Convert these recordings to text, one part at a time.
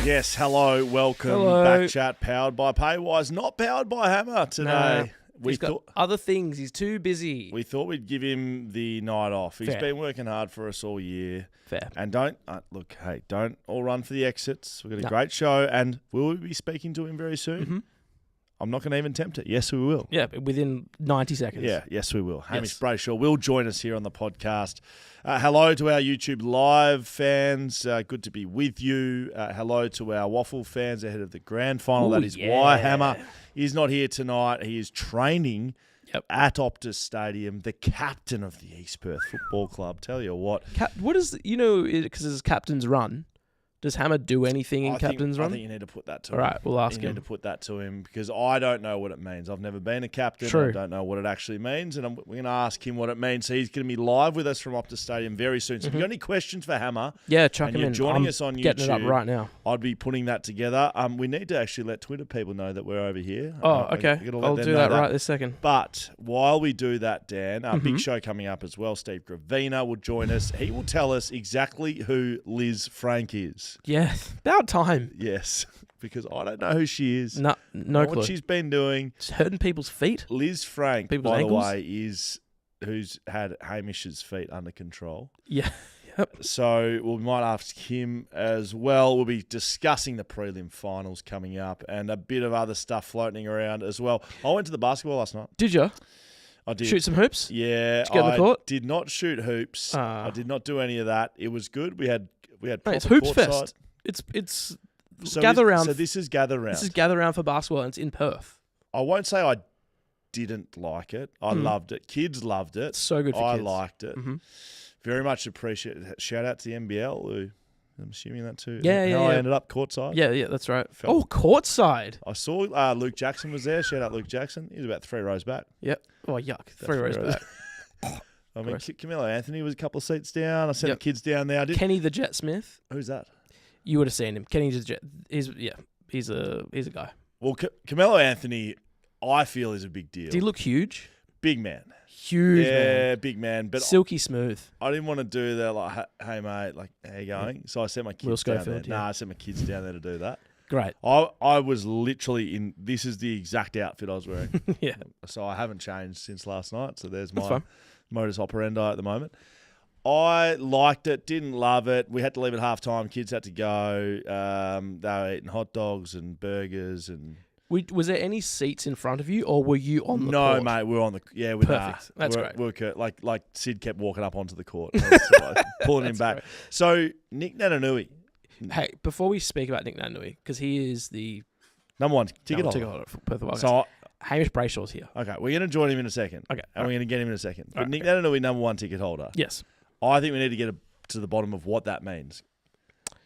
Yes, hello, welcome. Hello. BackChat powered by Paywise, not powered by Hammer today. He's got other things. He's too busy. We thought we'd give him the night off. He's Fair. been working hard for us all year. Fair. And don't all run for the exits. We've got a great show, and will we be speaking to him very soon? Mm-hmm. I'm not going to even tempt it. Yes, we will. Yeah, within 90 seconds. Yeah, yes, we will. Hamish Brayshaw will join us here on the podcast. Hello to our YouTube live fans. Good to be with you. Hello to our WAFL fans ahead of the grand final. Ooh, that is why Hammer is not here tonight. He is training at Optus Stadium, the captain of the East Perth Football Club. Tell you what. What is, because it's captain's run, does Hammer do anything in captain's run? I think you need to put that to him. All right, we'll ask him. You need to put that to him because I don't know what it means. I've never been a captain. True. I don't know what it actually means, and we're going to ask him what it means. So he's going to be live with us from Optus Stadium very soon. So if you've got any questions for Hammer, chuck him you're in. joining I'm us on YouTube, getting it up right now. I'd be putting that together. We need to actually let Twitter people know that we're over here. Okay. I'll do that right this second. But while we do that, Dan, our big show coming up as well. Steve Gravina will join us. He will tell us exactly who Liz Frank is. Yes, about time. Yes, because I don't know who she is. No clue. What she's been doing. Just hurting people's feet. Liz Frank, People's by ankles? the way, is who's had Hamish's feet under control. Yeah. Yep. So we might ask him as well. We'll be discussing the prelim finals coming up and a bit of other stuff floating around as well. I went to the basketball last night. Did you? I did. Shoot some hoops? Yeah. Did you get in the court? Did not shoot hoops. I did not do any of that. It was good. We had proper it's Hoops court Fest. side. It's gather round. So this is gather round. This is gather round for basketball, and it's in Perth. I won't say I didn't like it. I loved it. Kids loved it. It's so good for I kids. liked it. Mm-hmm. Very much appreciate it. Shout out to the NBL, who I'm assuming that too. Yeah. I ended up courtside. Yeah, that's right. Courtside. I saw Luke Jackson was there. Shout out Luke Jackson. He was about 3 rows back. Yep. Oh, yuck. 3 rows back. I mean, Camilo Anthony was a couple of seats down. I sent the kids down there. Kenny the Jet Smith. Who's that? You would have seen him. Kenny the Jet. He's a guy. Well, Camilo Anthony, I feel, is a big deal. Did he look huge? Big man. Huge, man. Yeah, big man. But silky smooth. I didn't want to do that like, hey, mate, like, how you going? So I sent my kids down there. Yeah. I sent my kids down there to do that. Great. I was literally in, this is the exact outfit I was wearing. Yeah. So I haven't changed since last night. So there's my modus operandi at the moment. I liked it, didn't love it. We had to leave at half time. Kids had to go. They were eating hot dogs and burgers and... Was there any seats in front of you, or were you on the court? court? No, mate, we were on the... Yeah, perfect. That's great. Like Sid kept walking up onto the court. Pulling him back. Great. So, Nick Nananui. Hey, before we speak about Nick Nananui, because he is the... Number one ticket holder for Perth Wildcats. So Hamish Brayshaw's here. Okay, we're going to join him in a second. Okay. And we're going to get him in a second. But Nick Nananui, number one ticket holder. Yes. I think we need to get to the bottom of what that means.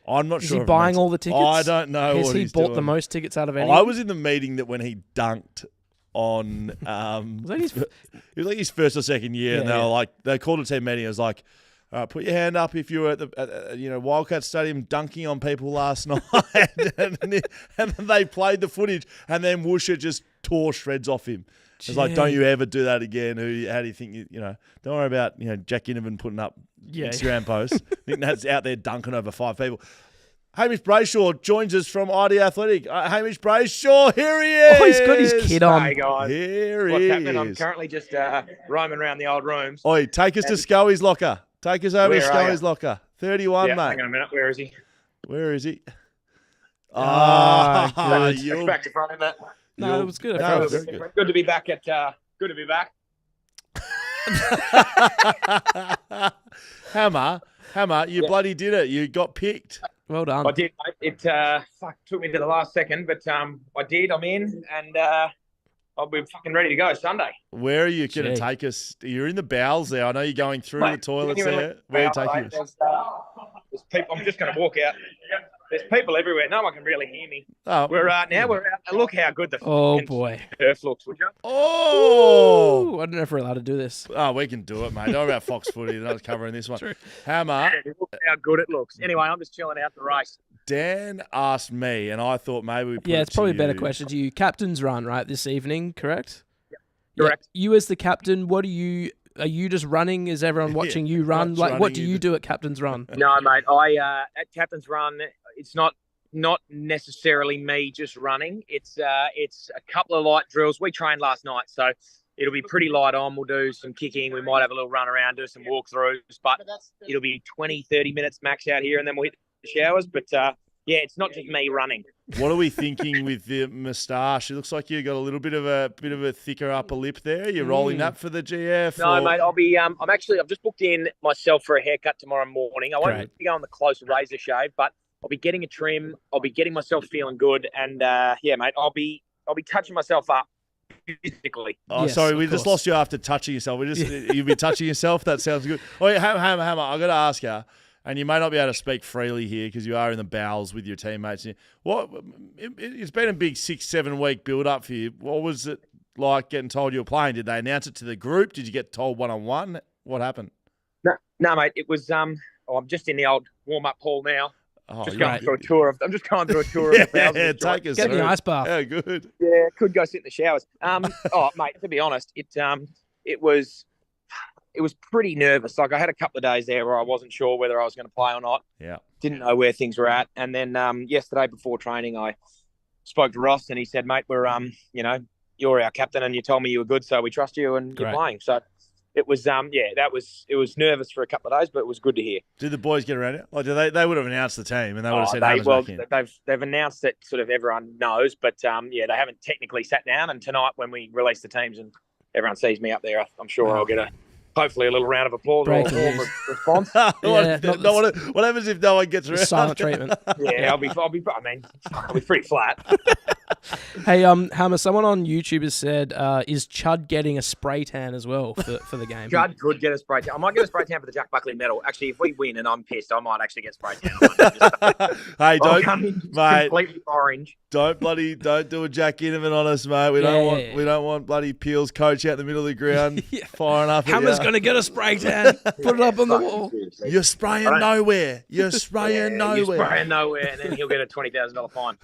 I'm not sure. Is he buying all the tickets? I don't know what he's doing. Has he bought the most tickets out of anyone? I was in the meeting that when he dunked on... it was like his first or second year, and they were like... They called a team meeting. It was like, put your hand up if you were at the Wildcat Stadium dunking on people last night. and then they played the footage, and then Woosha just tore shreds off him. It's like, don't you ever do that again. How do you think, don't worry about, Jack Ginnivan putting up Instagram posts. Nick Nat's out there dunking over 5 people. Hamish Brayshaw joins us from ID Athletic. Hamish Brayshaw, here he is. Oh, he's got his kid on. Hey, guys. Here What's he happening? is. I'm currently just roaming around the old rooms. Oi, take us to Scully's locker. Take us over to Where are Scully's locker. 31, mate. Hang on a minute. Where is he? Where is he? Good. Back to front of that. No, it was good. Very good. Good to be back at. Good to be back. Hammer, you bloody did it. You got picked. Well done. I did. It took me to the last second, but I did. I'm in, and I'll be fucking ready to go Sunday. Where are you going to take us? You're in the bowels there. I know you're going through the toilets there. Where are you taking us? There's people. I'm just going to walk out. There's people everywhere. No one can really hear me. Oh. We're out. Look how good the boy turf looks, would you? Oh, I don't know if we're allowed to do this. Oh, we can do it, mate. Don't worry about Fox Footy. They're not covering this one. True. Hammer. Look how good it looks. Anyway, I'm just chilling out the race. Dan asked me, and I thought maybe we put it's probably a better question to you. Captain's run, right, this evening, correct? Yep. Correct. Yeah. You as the captain, are you just running? Is everyone watching you run? What do you do at Captain's Run? No, mate. At Captain's Run, it's not not necessarily me just running. It's a couple of light drills. We trained last night, so it'll be pretty light on. We'll do some kicking. We might have a little run around, do some walkthroughs, but it'll be 20, 30 minutes max out here, and then we'll hit the showers. But, yeah, it's not just me running. What are we thinking with the moustache? It looks like you got a little bit of a thicker upper lip there. You're rolling that for the GF? No, mate. I'll be. I've just booked in myself for a haircut tomorrow morning. I won't be going the close razor shave, but I'll be getting a trim. I'll be getting myself feeling good, and yeah, mate. I'll be touching myself up physically. Oh, yes, sorry, we just lost you after touching yourself. You've been touching yourself. That sounds good. Oh, yeah, Hammer. I got to ask you. And you may not be able to speak freely here because you are in the bowels with your teammates. It's been a big 6-7 week build up for you. What was it like getting told you were playing? Did they announce it to the group? Did you get told one-on-one? What happened? No, mate. It was. I'm just in the old warm up hall now. Oh, I'm just going through a tour of the bowels. Yeah, take us get the ice bath. Yeah, good. Yeah, could go sit in the showers. Mate. To be honest, it was pretty nervous. Like I had a couple of days there where I wasn't sure whether I was going to play or not. Yeah. Didn't know where things were at. And then yesterday before training, I spoke to Ross and he said, mate, we're, you're our captain and you told me you were good. So we trust you and you're playing. So it was, it was nervous for a couple of days, but it was good to hear. Did the boys get around it? Or they would have announced the team and they would have said, they've announced that sort of everyone knows, but they haven't technically sat down. And tonight when we release the teams and everyone sees me up there, I'm sure I'll get hopefully a little round of applause or a warm response. What happens if no one gets around? Silent treatment. Yeah, I'll be pretty flat. Hey, Hammer, someone on YouTube has said, is Chud getting a spray tan as well for the game? Chud could get a spray tan. I might get a spray tan for the Jack Buckley medal. Actually, if we win and I'm pissed, I might actually get spray tan. Hey, don't come in completely orange. Don't do a Jack Innerman on us, mate. We don't want bloody Peel's coach out in the middle of the ground firing up. Hammer's going to get a spray tan. Put it up on the wall. You're spraying nowhere. You're spraying nowhere. You're spraying nowhere, and then he'll get a $20,000 fine.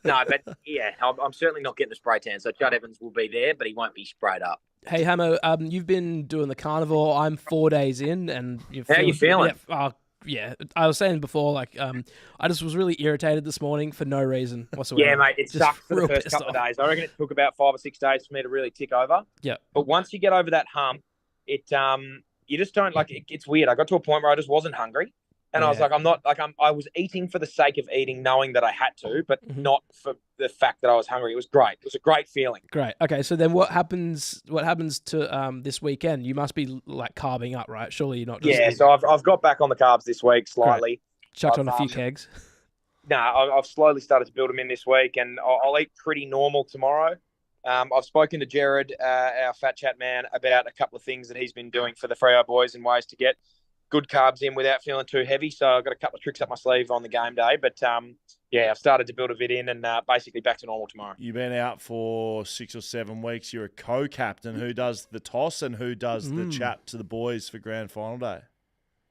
No, but yeah, I'm certainly not getting the spray tan. So Chud Evans will be there, but he won't be sprayed up. Hey, Hammer, you've been doing the carnival. I'm 4 days in, and how are you feeling? Yeah, I was saying before, I just was really irritated this morning for no reason whatsoever. Yeah, mate, it sucked for the first couple of days. I reckon it took about 5 or 6 days for me to really tick over. Yeah. But once you get over that hump, you just don't it's weird. I got to a point where I just wasn't hungry. And I was like, I was eating for the sake of eating, knowing that I had to, but not for the fact that I was hungry. It was great. It was a great feeling. Great. Okay. So then what happens to this weekend? You must be carbing up, right? Surely you're not just... Yeah. So I've got back on the carbs this week slightly. Great. Chucked on a few kegs. No, I've slowly started to build them in this week and I'll eat pretty normal tomorrow. I've spoken to Jared, our fat chat man, about a couple of things that he's been doing for the Freo boys and ways to get good carbs in without feeling too heavy. So I've got a couple of tricks up my sleeve on the game day. But, I've started to build a bit in and basically back to normal tomorrow. You've been out for 6 or 7 weeks. You're a co-captain. Who does the toss and who does the chat to the boys for grand final day?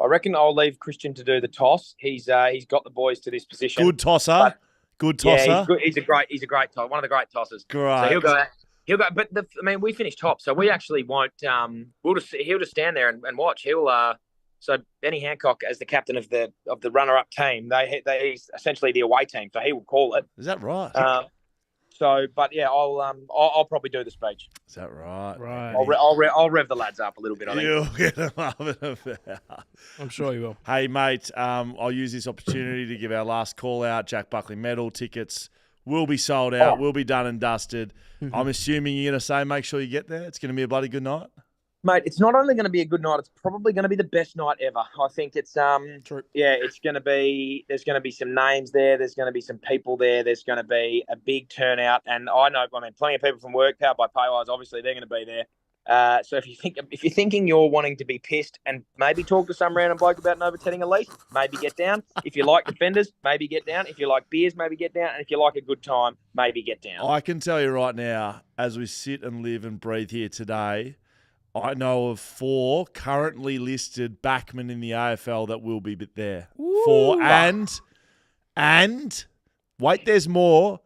I reckon I'll leave Christian to do the toss. He's got the boys to this position. Good tosser. Good tosser. Yeah, he's a great tosser. One of the great tossers. Great. So he'll go. But we finished top, so we actually won't. He'll just stand there and watch. So Benny Hancock, as the captain of the runner-up team, he's essentially the away team, so he will call it. Is that right? I'll probably do the speech. Is that right? Right. I'll rev the lads up a little bit. I think you'll get them up and about. I'm sure you will. Hey mate, I'll use this opportunity to give our last call out. Jack Buckley medal tickets will be sold out. Will be done and dusted. I'm assuming you're going to say make sure you get there. It's going to be a bloody good night. Mate, it's not only going to be a good night, it's probably going to be the best night ever. I think it's True. Yeah, it's going to be. There's going to be some names there. There's going to be some people there. There's going to be a big turnout, and plenty of people from work, powered by Paywise. Obviously, they're going to be there. So if you're thinking you're wanting to be pissed and maybe talk to some random bloke about overturning a lease, maybe get down. If you like defenders, maybe get down. If you like beers, maybe get down. And if you like a good time, maybe get down. I can tell you right now, as we sit and live and breathe here today, I know of 4 currently listed backmen in the AFL that will be there. Ooh. 4 and wait, there's more.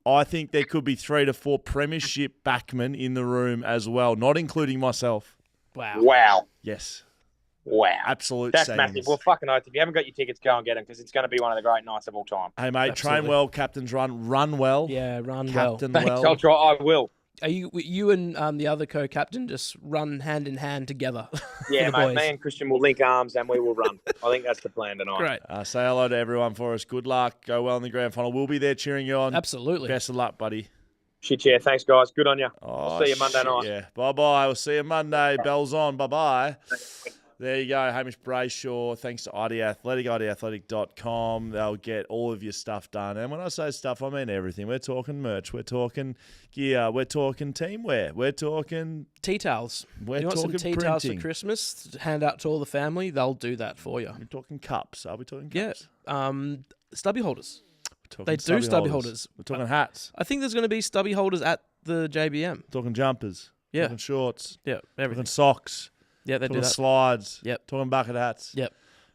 I think there could be 3 to 4 premiership backmen in the room as well, not including myself. Wow. Yes. Wow. Absolute That's scenes. massive. Well, fucking oath. If you haven't got your tickets, go and get them because it's going to be one of the great nights of all time. Hey, mate, Absolutely. train well, captains run well. Yeah, run Captain well. Thanks, well. I'll try. I will. Are you and the other co-captain just run hand in hand together? Yeah, the mate. boys? Me and Christian will link arms and we will run. I think that's the plan tonight. Great. Say hello to everyone for us. Good luck. Go well in the grand final. We'll be there cheering you on. Absolutely. Best of luck, buddy. Shit, yeah. Thanks, guys. Good on you. Oh, I'll see you Monday night. Yeah. Bye-bye. We'll see you Monday. Bells on. Bye-bye. There you go, Hamish Brayshaw. Thanks to ID Athletic, idathletic.com. They'll get all of your stuff done. And when I say stuff, I mean everything. We're talking merch. We're talking gear. We're talking teamwear. We're talking... Tea towels. We're you want some talking tea towels for printing. Christmas to hand out to all the family? They'll do that for you. We're talking cups. Are we talking Yeah. cups? Stubby holders. We're talking They do stubby holders. We're talking hats. I think there's going to be stubby holders at the JBM. We're talking jumpers. Yeah. Talking shorts. Yeah, everything. Talking socks. Yeah, they do Talking that. slides. Yep. Talking bucket hats. Yep.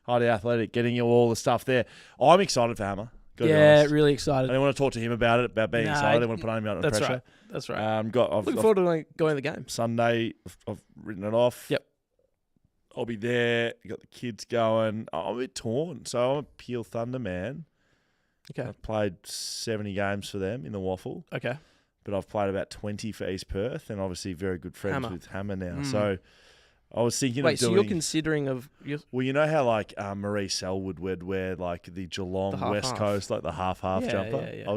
ID Athletic, getting you all the stuff there. I'm excited for Hammer. Gotta be Yeah, honest. really I excited. didn't want to talk to him about it, about being Nah, excited. I didn't want to put him under That's pressure. right. That's right. I've Looking forward to going to the game. Sunday, I've written it off. Yep. I'll be there. Got the kids going. I'm a bit torn. So I'm a Peel Thunder man. Okay. I've played 70 games for them in the WAFL, Okay. but I've played about 20 for East Perth, and obviously very good friends Hammer. with Hammer now. Mm. So I was thinking Wait, of so doing... you're considering of... Well, you know how like Marie Selwood would wear like the Geelong The West half-half. Coast, like the half Yeah, jumper? yeah, yeah. I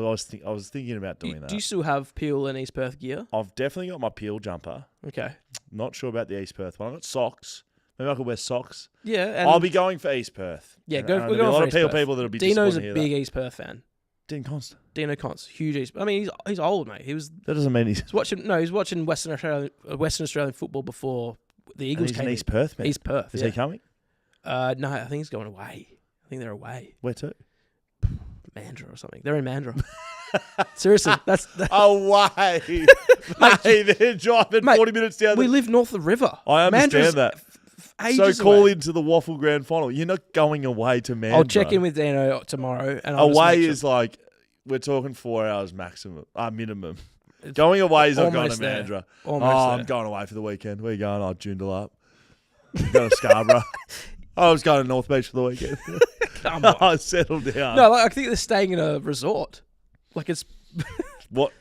was thinking about doing that. Do you still have Peel and East Perth gear? I've definitely got my Peel jumper. Okay. Not sure about the East Perth one. I've got socks. Maybe I could wear socks. Yeah. And I'll be going for East Perth. Yeah, And go. there'll We're be going a lot for of East Peel Perth. people that'll be Dino's a disappointed to big hear East Perth fan. that. Dean Const. Dino Const, huge East. I mean, he's old, mate. He was That doesn't mean he's watching. No, he's watching Western Australian football before the Eagles he's came. an East Perth man. East Perth. Is yeah. he coming? No, I think he's going away. I think they're away. Where to? Mandurah or something. They're in Mandurah. Seriously, that's Away. Mate, they're driving Mate, 40 minutes down we the... live north of the river. I understand Mandurah's that. So ages call away. into the WAFL Grand Final. You're not going away to Mamba. I'll check in with Dino tomorrow. And I'll just Away make sure. is like, we're talking 4 hours maximum, minimum. Going away is not going to almost there. Mandurah. Almost I'm there. going away for the weekend. Where are you going? Oh, Joondalup. Going to Scarborough. I was going to North Beach for the weekend. Come on. I settled down. No, like, I think they're staying in a resort. Like it's What?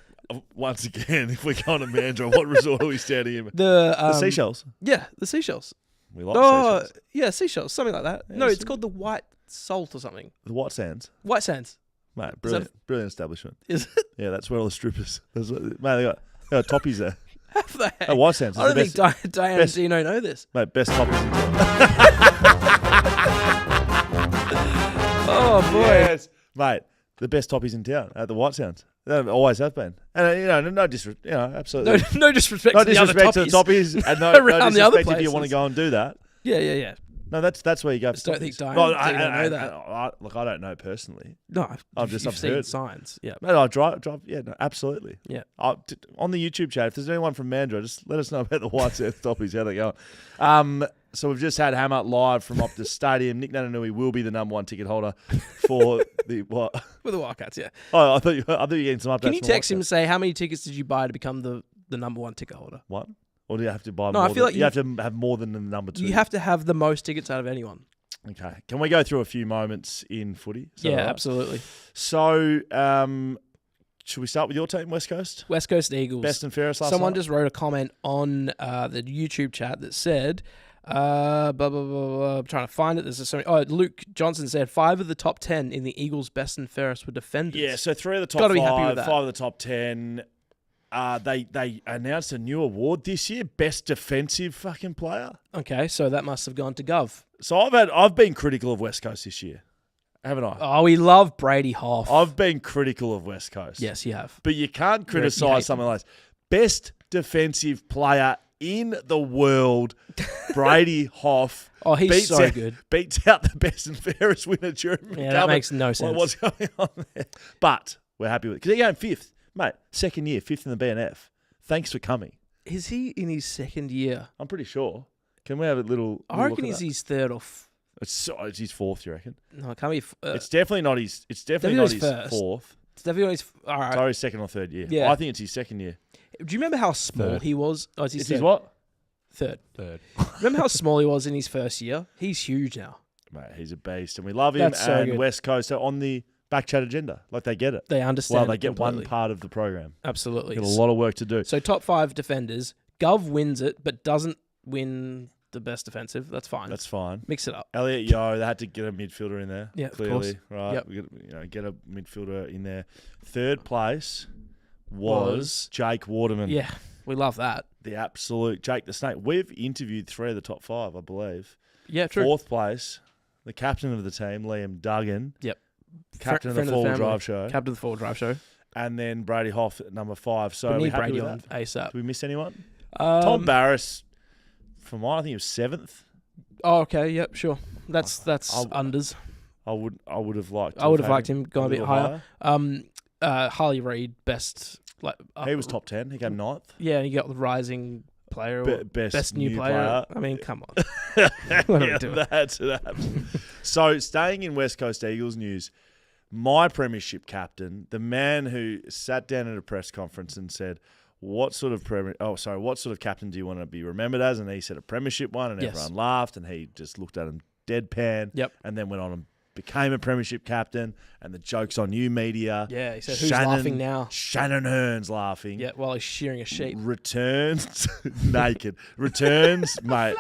Once again, if we're going to Mandurah, what resort are we standing in? the Seashells. Yeah, the seashells. We like Oh, seashells. yeah, seashells, something like that. Yeah, No, it's so- called the White Salt or something. The White Sands. White Sands. Mate, brilliant establishment. Is it? Yeah, that's where all the strippers. Mate, they got toppies there. Have they? Oh, White Sands. I don't is the think Diane best- and Dino know this. Mate, best toppies in town. Oh boy. Yes, mate, the best toppies in town at the White Sands. They always have been. And no disrespect, absolutely. No disrespect No to the other disrespect to the toppies. toppies, and no Around the other disrespect if you places. want to go and do that. Yeah. No, that's where you go. Just don't think Diane No, Dino know that. Look, I don't know personally. No, I've just you've seen heard. signs. Yeah. No, I drive. Yeah, no, absolutely. Yeah. On the YouTube chat, if there's anyone from Mandurah, just let us know about the White Sands toppies, how they going. So we've just had Hammer live from Optus Stadium. Nick Nananui will be the #1 ticket holder for the what? With the Wildcats, yeah. Oh, I thought you were getting some updates. Can you from text him Wildcats. and say how many tickets did you buy to become the #1 ticket holder? What? Or do you have to buy No, more? I feel like you have to have more than the number 2. You have to have the most tickets out of anyone. Okay. Can we go through a few moments in footy? Is that Yeah, all right? absolutely. So, should we start with your team, West Coast? West Coast Eagles. Best and fairest last Someone night? just wrote a comment on the YouTube chat that said, blah, blah, blah, blah. I'm trying to find it. Luke Johnson said 5 of the top 10 in the Eagles' best and fairest were defenders. Yeah, so 3 of the top Gotta 5, be happy with that. 5 of the top 10. They announced a new award this year, best defensive fucking player. Okay, so that must have gone to Gov. So I've been critical of West Coast this year, haven't I? Oh, we love Brady Hoff. I've been critical of West Coast. Yes, you have. But you can't hate criticise something like this. Best defensive player in the world, Brady Hoff. Oh, he's so good. Beats out the best and fairest winner, Jeremy Yeah, that McGovern. makes no sense. What's going on there? But we're happy with it. Because they're going 5th. Mate, 2nd year, 5th in the BNF. Thanks for coming. Is he in his 2nd year? I'm pretty sure. Can we have a little I reckon look at he's that? his 3rd or... It's his 4th, you reckon? No, it can't be... It's definitely not his. It's definitely not his first. 4th. It's definitely his... All right. It's either his 2nd or 3rd year. Yeah. I think it's his 2nd year. Do you remember how small Third. he was? Oh, it's It's third. his what? Third. Third. Remember how small he was in his first year? He's huge now. Mate, he's a beast, and we love him. That's so and good. West Coast are on the BackChat agenda. Like, they get it. They understand. Well, they get completely. one part of the program. Absolutely. Got a lot of work to do. So top 5 defenders. Gov wins it, but doesn't win the best defensive. That's fine. That's fine. Mix it up. Elliot Yeo, they had to get a midfielder in there. Yeah, of clearly, course. right? Yep. We got, get a midfielder in there. Third place was Jake Waterman. Yeah, we love that. The absolute Jake the Snake. We've interviewed 3 of the top 5, I believe. Yeah, true. Fourth place, the captain of the team, Liam Duggan. Yep. Captain of the Friend Four family. Drive Show. Captain of the Four Drive Show. And then Brady Hoff at number 5. So We we need happy Brady with on that? ASAP. Did we miss anyone? Tom Barris, from mine, I think he was 7th. Oh, okay. Yep, sure. That's unders. I would have liked. I would have liked him going a bit little higher. Harley Reid, best. He was top 10. He came 9th. Yeah, and you got the rising player, or Best new player. I mean, come on. Yeah, that's an absolute. So, staying in West Coast Eagles news, my premiership captain, the man who sat down at a press conference and said, what sort of captain do you want to be remembered as? And he said a premiership one, and everyone laughed, and he just looked at him deadpan. Yep. And then went on and became a premiership captain, and the joke's on you, media. Yeah, he said, who's laughing now? Shannon Hurn's laughing. Yeah, while he's shearing a sheep. Returns naked. Returns, mate.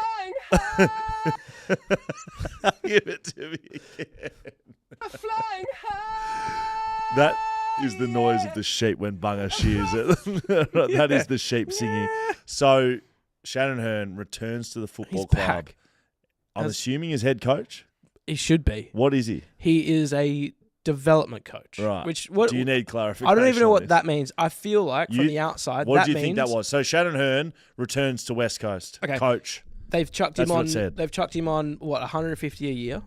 Give it to me again. A flying high. That is the noise of the sheep when Bunga shears it. That is the sheep singing. So Shannon Hurn returns to the football club. Back. I'm assuming as head coach. He should be. What is he? He is a development coach. Right. Do you need clarification? I don't even know on what this? that means. I feel like from the outside, what that do you think means that was? So Shannon Hurn returns to West Coast. Okay. Coach. They've chucked That's him what on. it said. They've chucked him on what 150 a year,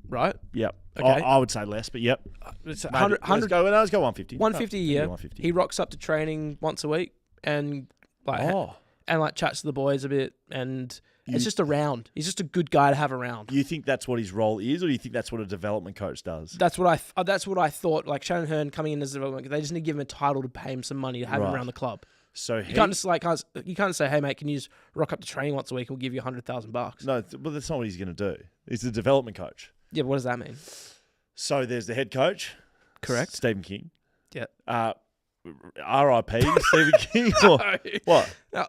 right? Yep. Okay. I would say less, but yep. It's Maybe. 100, Let's go 150. 150 a year. 150. He rocks up to training once a week and chats to the boys a bit, and it's just around. He's just a good guy to have around. You think that's what his role is, or do you think that's what a development coach does? That's what I thought. Like Shannon Hurn coming in as a development, they just need to give him a title to pay him some money to have him around the club. So you can't just say, hey mate, can you just rock up to training once a week and we'll give you $100,000? No, but that's not what he's going to do. He's the development coach. Yeah, but what does that mean? So there's the head coach, correct? Stephen King. Yeah. R.I.P. Stephen King. Or, what? No.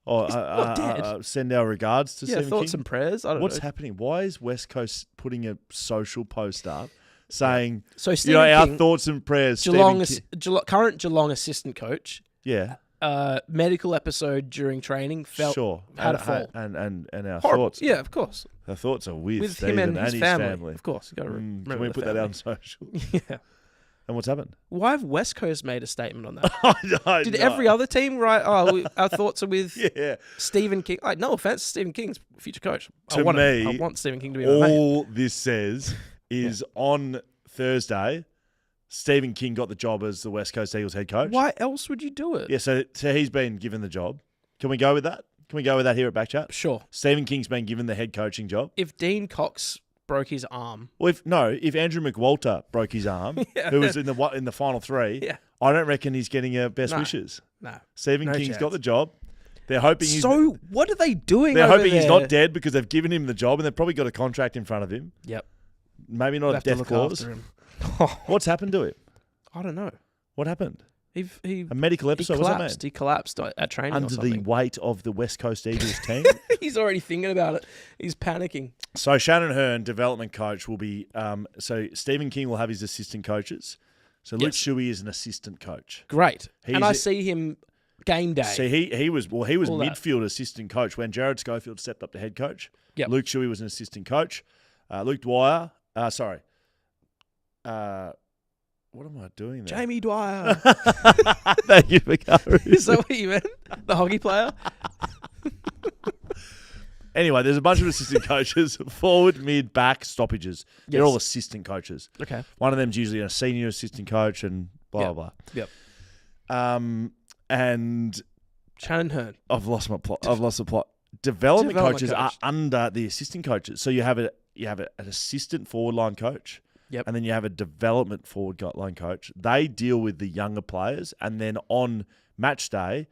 Not dead. Send our regards to Stephen King. Thoughts and prayers. I don't know. What's happening? Why is West Coast putting a social post up saying, so Stephen our King, thoughts and prayers? Current Geelong assistant coach. Yeah. Medical episode during training had a fall. And our horrible. thoughts. Yeah, of course. Our thoughts are with Stephen him and his family. Of course. You got to remember can we put that out on social? Yeah. And what's happened? Why have West Coast made a statement on that? Did every other team write, our thoughts are with Stephen King? Like, no offense, Stephen King's future coach. I want Stephen King to be my mate. All this says is on Thursday, Stephen King got the job as the West Coast Eagles head coach. Why else would you do it? Yeah, so he's been given the job. Can we go with that? Can we go with that here at BackChat? Sure. Stephen King's been given the head coaching job. If Dean Cox broke his arm. Well, if Andrew McWalter broke his arm, who was in the final 3, I don't reckon he's getting best wishes. No. Stephen King's got the job. They're hoping what are they doing? They're hoping he's not dead because they've given him the job and they've probably got a contract in front of him. Yep. Maybe not a death clause. What's happened to him? I don't know. What happened? A medical episode. He collapsed at training under the weight of the West Coast Eagles team. He's already thinking about it. He's panicking. So Shannon Hurn, development coach, will be. So Stephen King will have his assistant coaches. So Luke Shuey is an assistant coach. Great, and I see him game day. See, he was midfield assistant coach when Jared Schofield stepped up to head coach. Yep. Luke Shuey was an assistant coach. Luke Dwyer. What am I doing there? Jamie Dwyer. Thank you for covering. Is that what you meant? The hockey player? Anyway, there's a bunch of assistant coaches, forward, mid, back, stoppages. They're all assistant coaches. Okay. One of them's usually a senior assistant coach and blah, blah, blah. Yep. And Shannon Hurn. I've lost the plot. Development coaches are under the assistant coaches. So you have an assistant forward line coach. Yep. And then you have a development forward line coach. They deal with the younger players. And then on match day,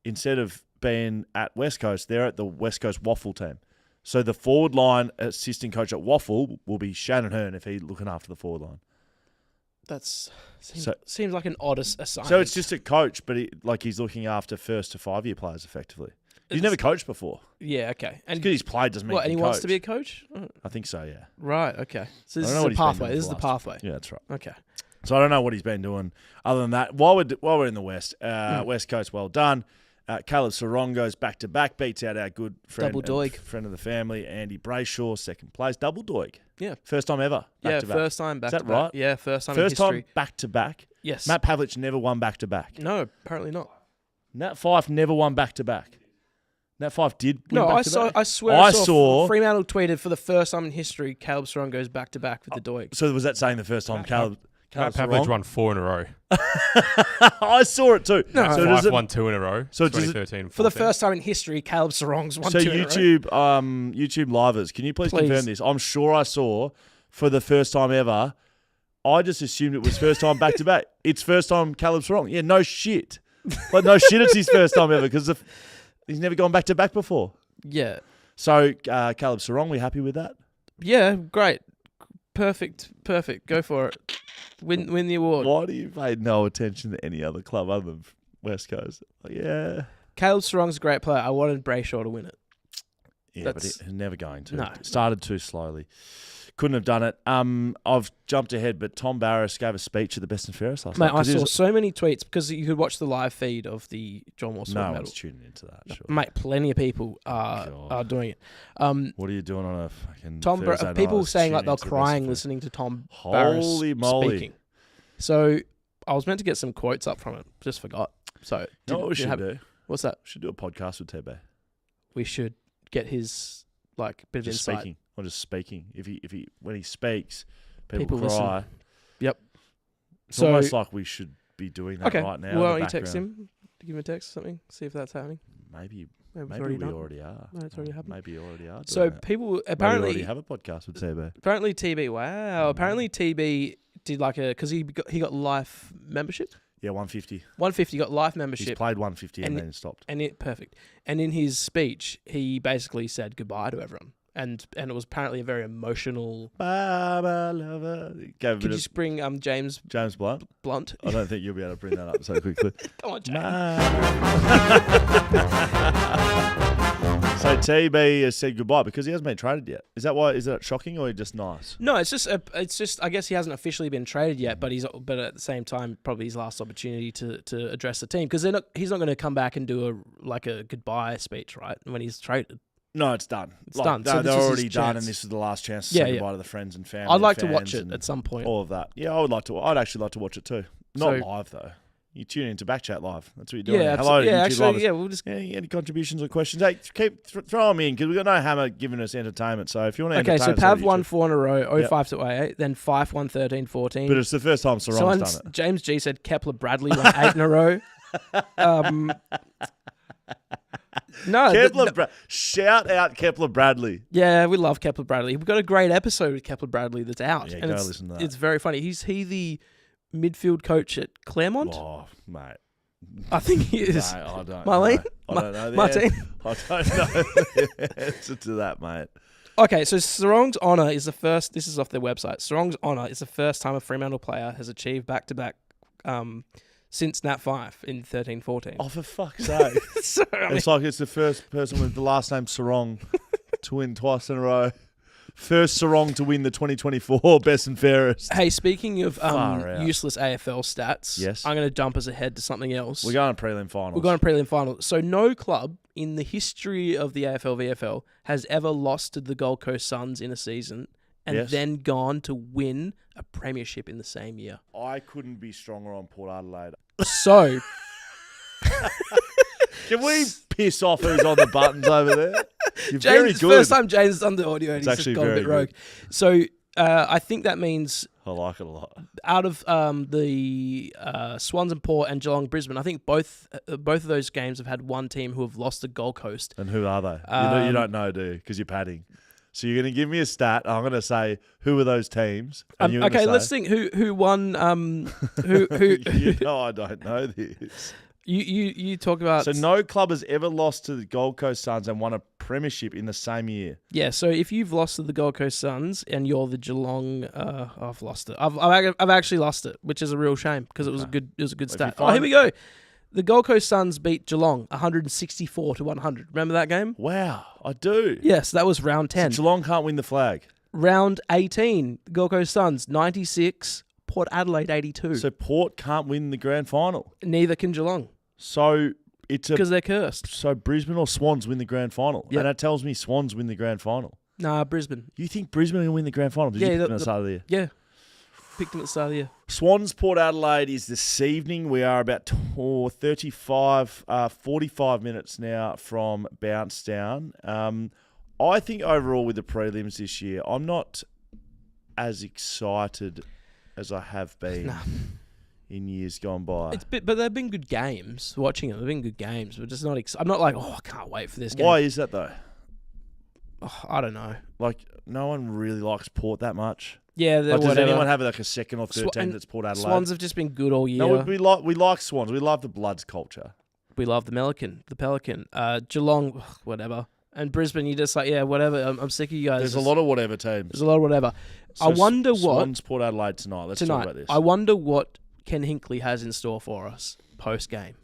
instead of being at West Coast, they're at the West Coast WAFL team. So the forward line assistant coach at WAFL will be Shannon Hurn if he's looking after the forward line. Seems like an odd assignment. So it's just a coach, but he's looking after 1st to 5 year players effectively. He's never coached before. Yeah, okay. And because he's played doesn't mean and he wants to be a coach? I think so, yeah. Right, okay. So this is the pathway. This is the pathway. Yeah, that's right. Okay. So I don't know what he's been doing other than that. While we're in the West, West Coast, well done. Caleb Sarong goes back-to-back, beats out our good friend, friend of the family, Andy Brayshaw, second place. Double doig. Yeah. First time ever. Back-to-back. First time back-to-back. Is that right? Yeah, first time in history. First time back-to-back? Yes. Matt Pavlich never won back-to-back. No, apparently not. Nat Fyfe never won back-to-back. Nat Fyfe did win back-to-back? I swear I saw Fremantle tweeted for the first time in history, Caleb Sarong goes back-to-back with the doig. So was that saying the first time Caleb Pavlich won 4 in a row. I saw it too. No, so Fyfe won 2 in a row. So 2013. For the first time in history, Caleb Sarong's won 2 in a row. So YouTube livers, can you please confirm this? I'm sure I saw for the first time ever. I just assumed it was first time back to back. It's first time Caleb Sarong. Yeah, no shit. Like no shit, it's his first time ever because he's never gone back to back before. Yeah. So Caleb Sarong, we happy with that? Yeah, great. Perfect. Go for it. Win the award. Why do you pay no attention to any other club other than West Coast? Yeah. Caleb Sarong's a great player. I wanted Brayshaw to win it. Yeah, but he's never going to. No. Started too slowly. Couldn't have done it. I've jumped ahead, but Tom Barris gave a speech at the Best and Fairest last night. Mate, I saw so many tweets because you could watch the live feed of the John Moore Medal. No one's tuning into that, sure. Mate, plenty of people are doing it. What are you doing on a fucking people saying like they're crying listening to Tom Barris speaking. So I was meant to get some quotes up from it. Just forgot. So you know what we should do? What's that? We should do a podcast with TB. We should get his bit of insight. Speaking. Or just speaking. If he when he speaks, people cry. Listen. Yep. It's almost like we should be doing that right now. Well, why don't you text him? Give him a text or something. See if that's happening. Maybe we already are. No, it's already happened. Maybe you already are. So people apparently already have a podcast with TB. Apparently TB. Wow. Apparently TB did because he got life membership. Yeah, 150. 150 got life membership. He's played 150 and then stopped. Perfect. And in his speech, he basically said goodbye to everyone. And it was apparently a very emotional. Baba lover. Could you just bring James Blunt? Blunt. I don't think you'll be able to bring that up so quickly. Come on, James. So TB has said goodbye because he hasn't been traded yet. Is that why? Is that shocking or just nice? No, it's just. I guess he hasn't officially been traded yet, but at the same time, probably his last opportunity to address the team because he's not going to come back and do a goodbye speech, right? When he's traded. No, it's done. It's done. So they're already done, and this is the last chance to say goodbye to the friends and family. I'd like to watch it at some point. All of that. Yeah, I'd actually like to watch it too. Not live though. You tune into BackChat live. That's what you're doing. Yeah, hello, yeah, YouTube lovers. Yeah, we'll just. Any contributions or questions? Hey, keep throw them in because we've got no Hammer giving us entertainment. So if you want to entertain us, Pav won 4 in a row, 05 to 08. Then Fife won 13-14. But it's the first time Sarong's done it. James G said Kepler Bradley won 8 in a row. No, shout out Kepler Bradley. Yeah, we love Kepler Bradley. We've got a great episode with Kepler Bradley that's out. Yeah, go listen to that. It's very funny. Is he the midfield coach at Claremont? Oh, mate. I think he is. No, I don't Marlene? know. I don't know. Martin? I don't know the answer to that, mate. Okay, so Sarong's honour is the first. This is off their website. Sarong's honour is the first time a Fremantle player has achieved back-to-back since Nat Fyfe in 13-14. Oh, for fuck's sake. So, it's like it's the first person with the last name Sarong to win twice in a row. First Sarong to win the 2024 Best and Fairest. Hey, speaking of useless AFL stats, yes. I'm going to dump us ahead to something else. We're going to Prelim finals. We're going to Prelim finals. So no club in the history of the AFL VFL has ever lost to the Gold Coast Suns in a season and then gone to win a premiership in the same year. I couldn't be stronger on Port Adelaide. So... Can we piss off who's on the buttons over there? You're James, very good. First time James has done the audio and it's he's actually just gone a bit very rogue. good. So I think that means... I like it a lot. Out of the Swans and Port and Geelong Brisbane, I think both of those games have had one team who have lost to Gold Coast. And who are they? You don't know, do you? Because you're padding. So you're going to give me a stat. I'm going to say who are those teams. And okay, let's think who won. Who you know I don't know this. You talk about... So no club has ever lost to the Gold Coast Suns and won a premiership in the same year. Yeah, so if you've lost to the Gold Coast Suns and you're the Geelong... I've lost it. I've actually lost it, which is a real shame because it was a good stat. Here we go. The Gold Coast Suns beat Geelong 164 to 100. Remember that game? Wow, I do. Yes, that was round 10. So Geelong can't win the flag. Round 18, the Gold Coast Suns 96, Port Adelaide 82. So Port can't win the grand final. Neither can Geelong. So it's because they're cursed. So Brisbane or Swans win the grand final. Yep. And that tells me Swans win the grand final. Nah, Brisbane. You think Brisbane will win the grand final? Did you pick them at the start of the year? Yeah. Picked them at the start of the year. Swans Port Adelaide is this evening. We are about 45 minutes now from bounce down. I think overall with the prelims this year, I'm not as excited as I have been in years gone by. But they've been good games. Watching them, they've been good games. But just not. I'm not like, I can't wait for this game. Why is that though? I don't know. Like no one really likes Port that much. Yeah, does anyone have like a second or third team that's Port Adelaide? Swans have just been good all year. No, we like Swans. We love the Bloods culture. We love the Pelican. Geelong, whatever. And Brisbane, you just like, yeah, whatever. I'm sick of you guys. There's a lot of whatever teams. There's a lot of whatever. So I wonder Swans Port Adelaide tonight. Let's talk about this. I wonder what Ken Hinkley has in store for us post game.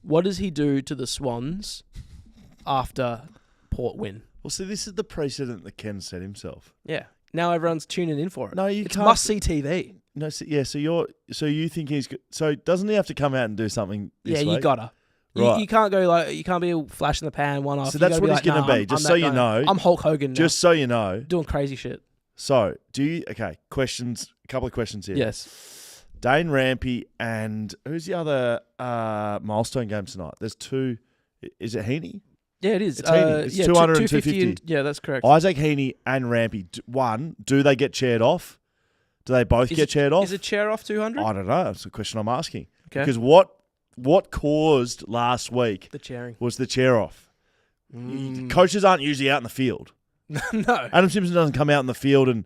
What does he do to the Swans after Port win? Well, see, this is the precedent that Ken set himself. Yeah. Now everyone's tuning in for it. No, it's must-see TV. No, so you think he's good. So doesn't he have to come out and do something this week? You gotta. Right. You can't go you can't be a flash in the pan one off. So that's what he's going to be. Just so you know. I'm Hulk Hogan now. Just so you know. Doing crazy shit. So, questions, a couple of questions here. Yes. Dane Rampy and who's the other milestone game tonight? There's two. Is it Heaney? Yeah, it is. It's Heaney. It's 200 and 250. Yeah, that's correct. Isaac Heaney and Rampy. One, do they get chaired off? Do they both get chaired off? Is it chair off 200? I don't know. That's the question I'm asking. Okay. Because what caused last week the chairing was the chair off. Coaches aren't usually out in the field. No. Adam Simpson doesn't come out in the field and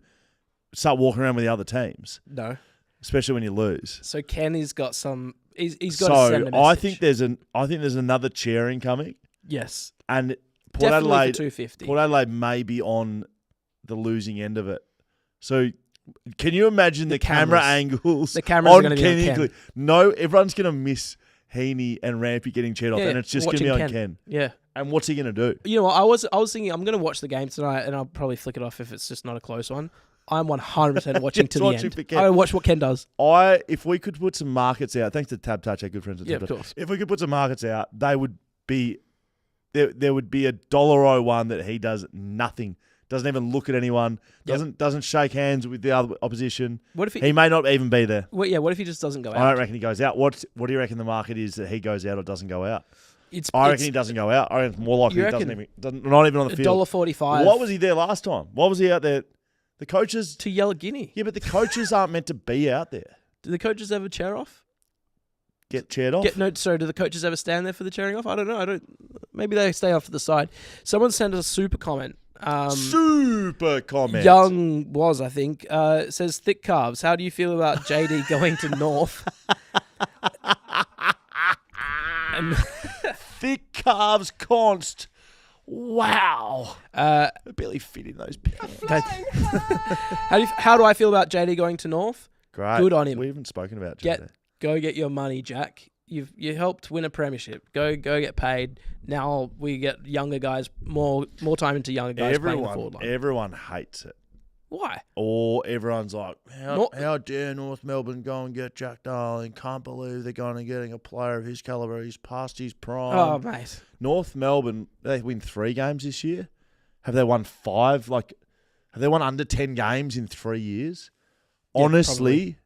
start walking around with the other teams. No. Especially when you lose. So Ken has got some. He's got to send a message. I think there's another chairing coming. Yes. And Port Adelaide 250. Port Adelaide may be on the losing end of it. So can you imagine the camera angles? The cameras are going to be on Ken. No, everyone's going to miss Heaney and Rampy getting chaired off, and it's just going to be on Ken. Yeah. And what's he going to do? You know what? I was thinking I'm going to watch the game tonight, and I'll probably flick it off if it's just not a close one. I'm 100% watching to the end. I watch what Ken does. If we could put some markets out, thanks to TABtouch, our good friends at TABtouch. Of course. If we could put some markets out, they would be there would be $1.01 that he does nothing. Doesn't even look at anyone. Doesn't shake hands with the other opposition. What if he may not even be there? What if he just doesn't go out? I don't reckon he goes out. What do you reckon the market is that he goes out or doesn't go out? I reckon he doesn't go out. I reckon it's more likely he not even on the field. $1.45. What was he there last time? Why was he out there? The coaches to yell at Guinea. Yeah, but the coaches aren't meant to be out there. Do the coaches ever chair off? Get chaired off? Do the coaches ever stand there for the chairing off? I don't know. Maybe they stay off to the side. Someone sent us a super comment. Super comment. Young was, I think. Says, thick carbs. How do you feel about JD going to North? Thick carbs Const. Wow. I barely fit in those pants. How do I feel about JD going to North? Great. Good on him. We haven't spoken about JD. Go get your money, Jack. You helped win a premiership. Go get paid. Now we get younger guys, more time into younger guys playing the forward line. Everyone hates it. Why? Or everyone's like, how dare North Melbourne go and get Jack Darling? Can't believe they're going and getting a player of his calibre. He's past his prime. Oh, mate. North Melbourne, they win 3 games this year. Have they won 5? Have they won under 10 games in 3 years? Yeah, honestly,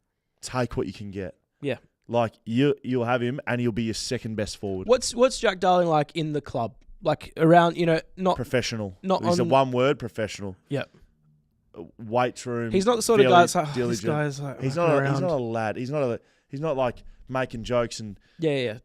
take what you can get. Yeah. Like, you'll have him and he'll be your second best forward. What's Jack Darling like in the club? Like around, not... Professional. He's a one word, professional. Yep. Weights room. He's not the sort of guy that's like, this guy's like... He's not a lad. He's not like making jokes and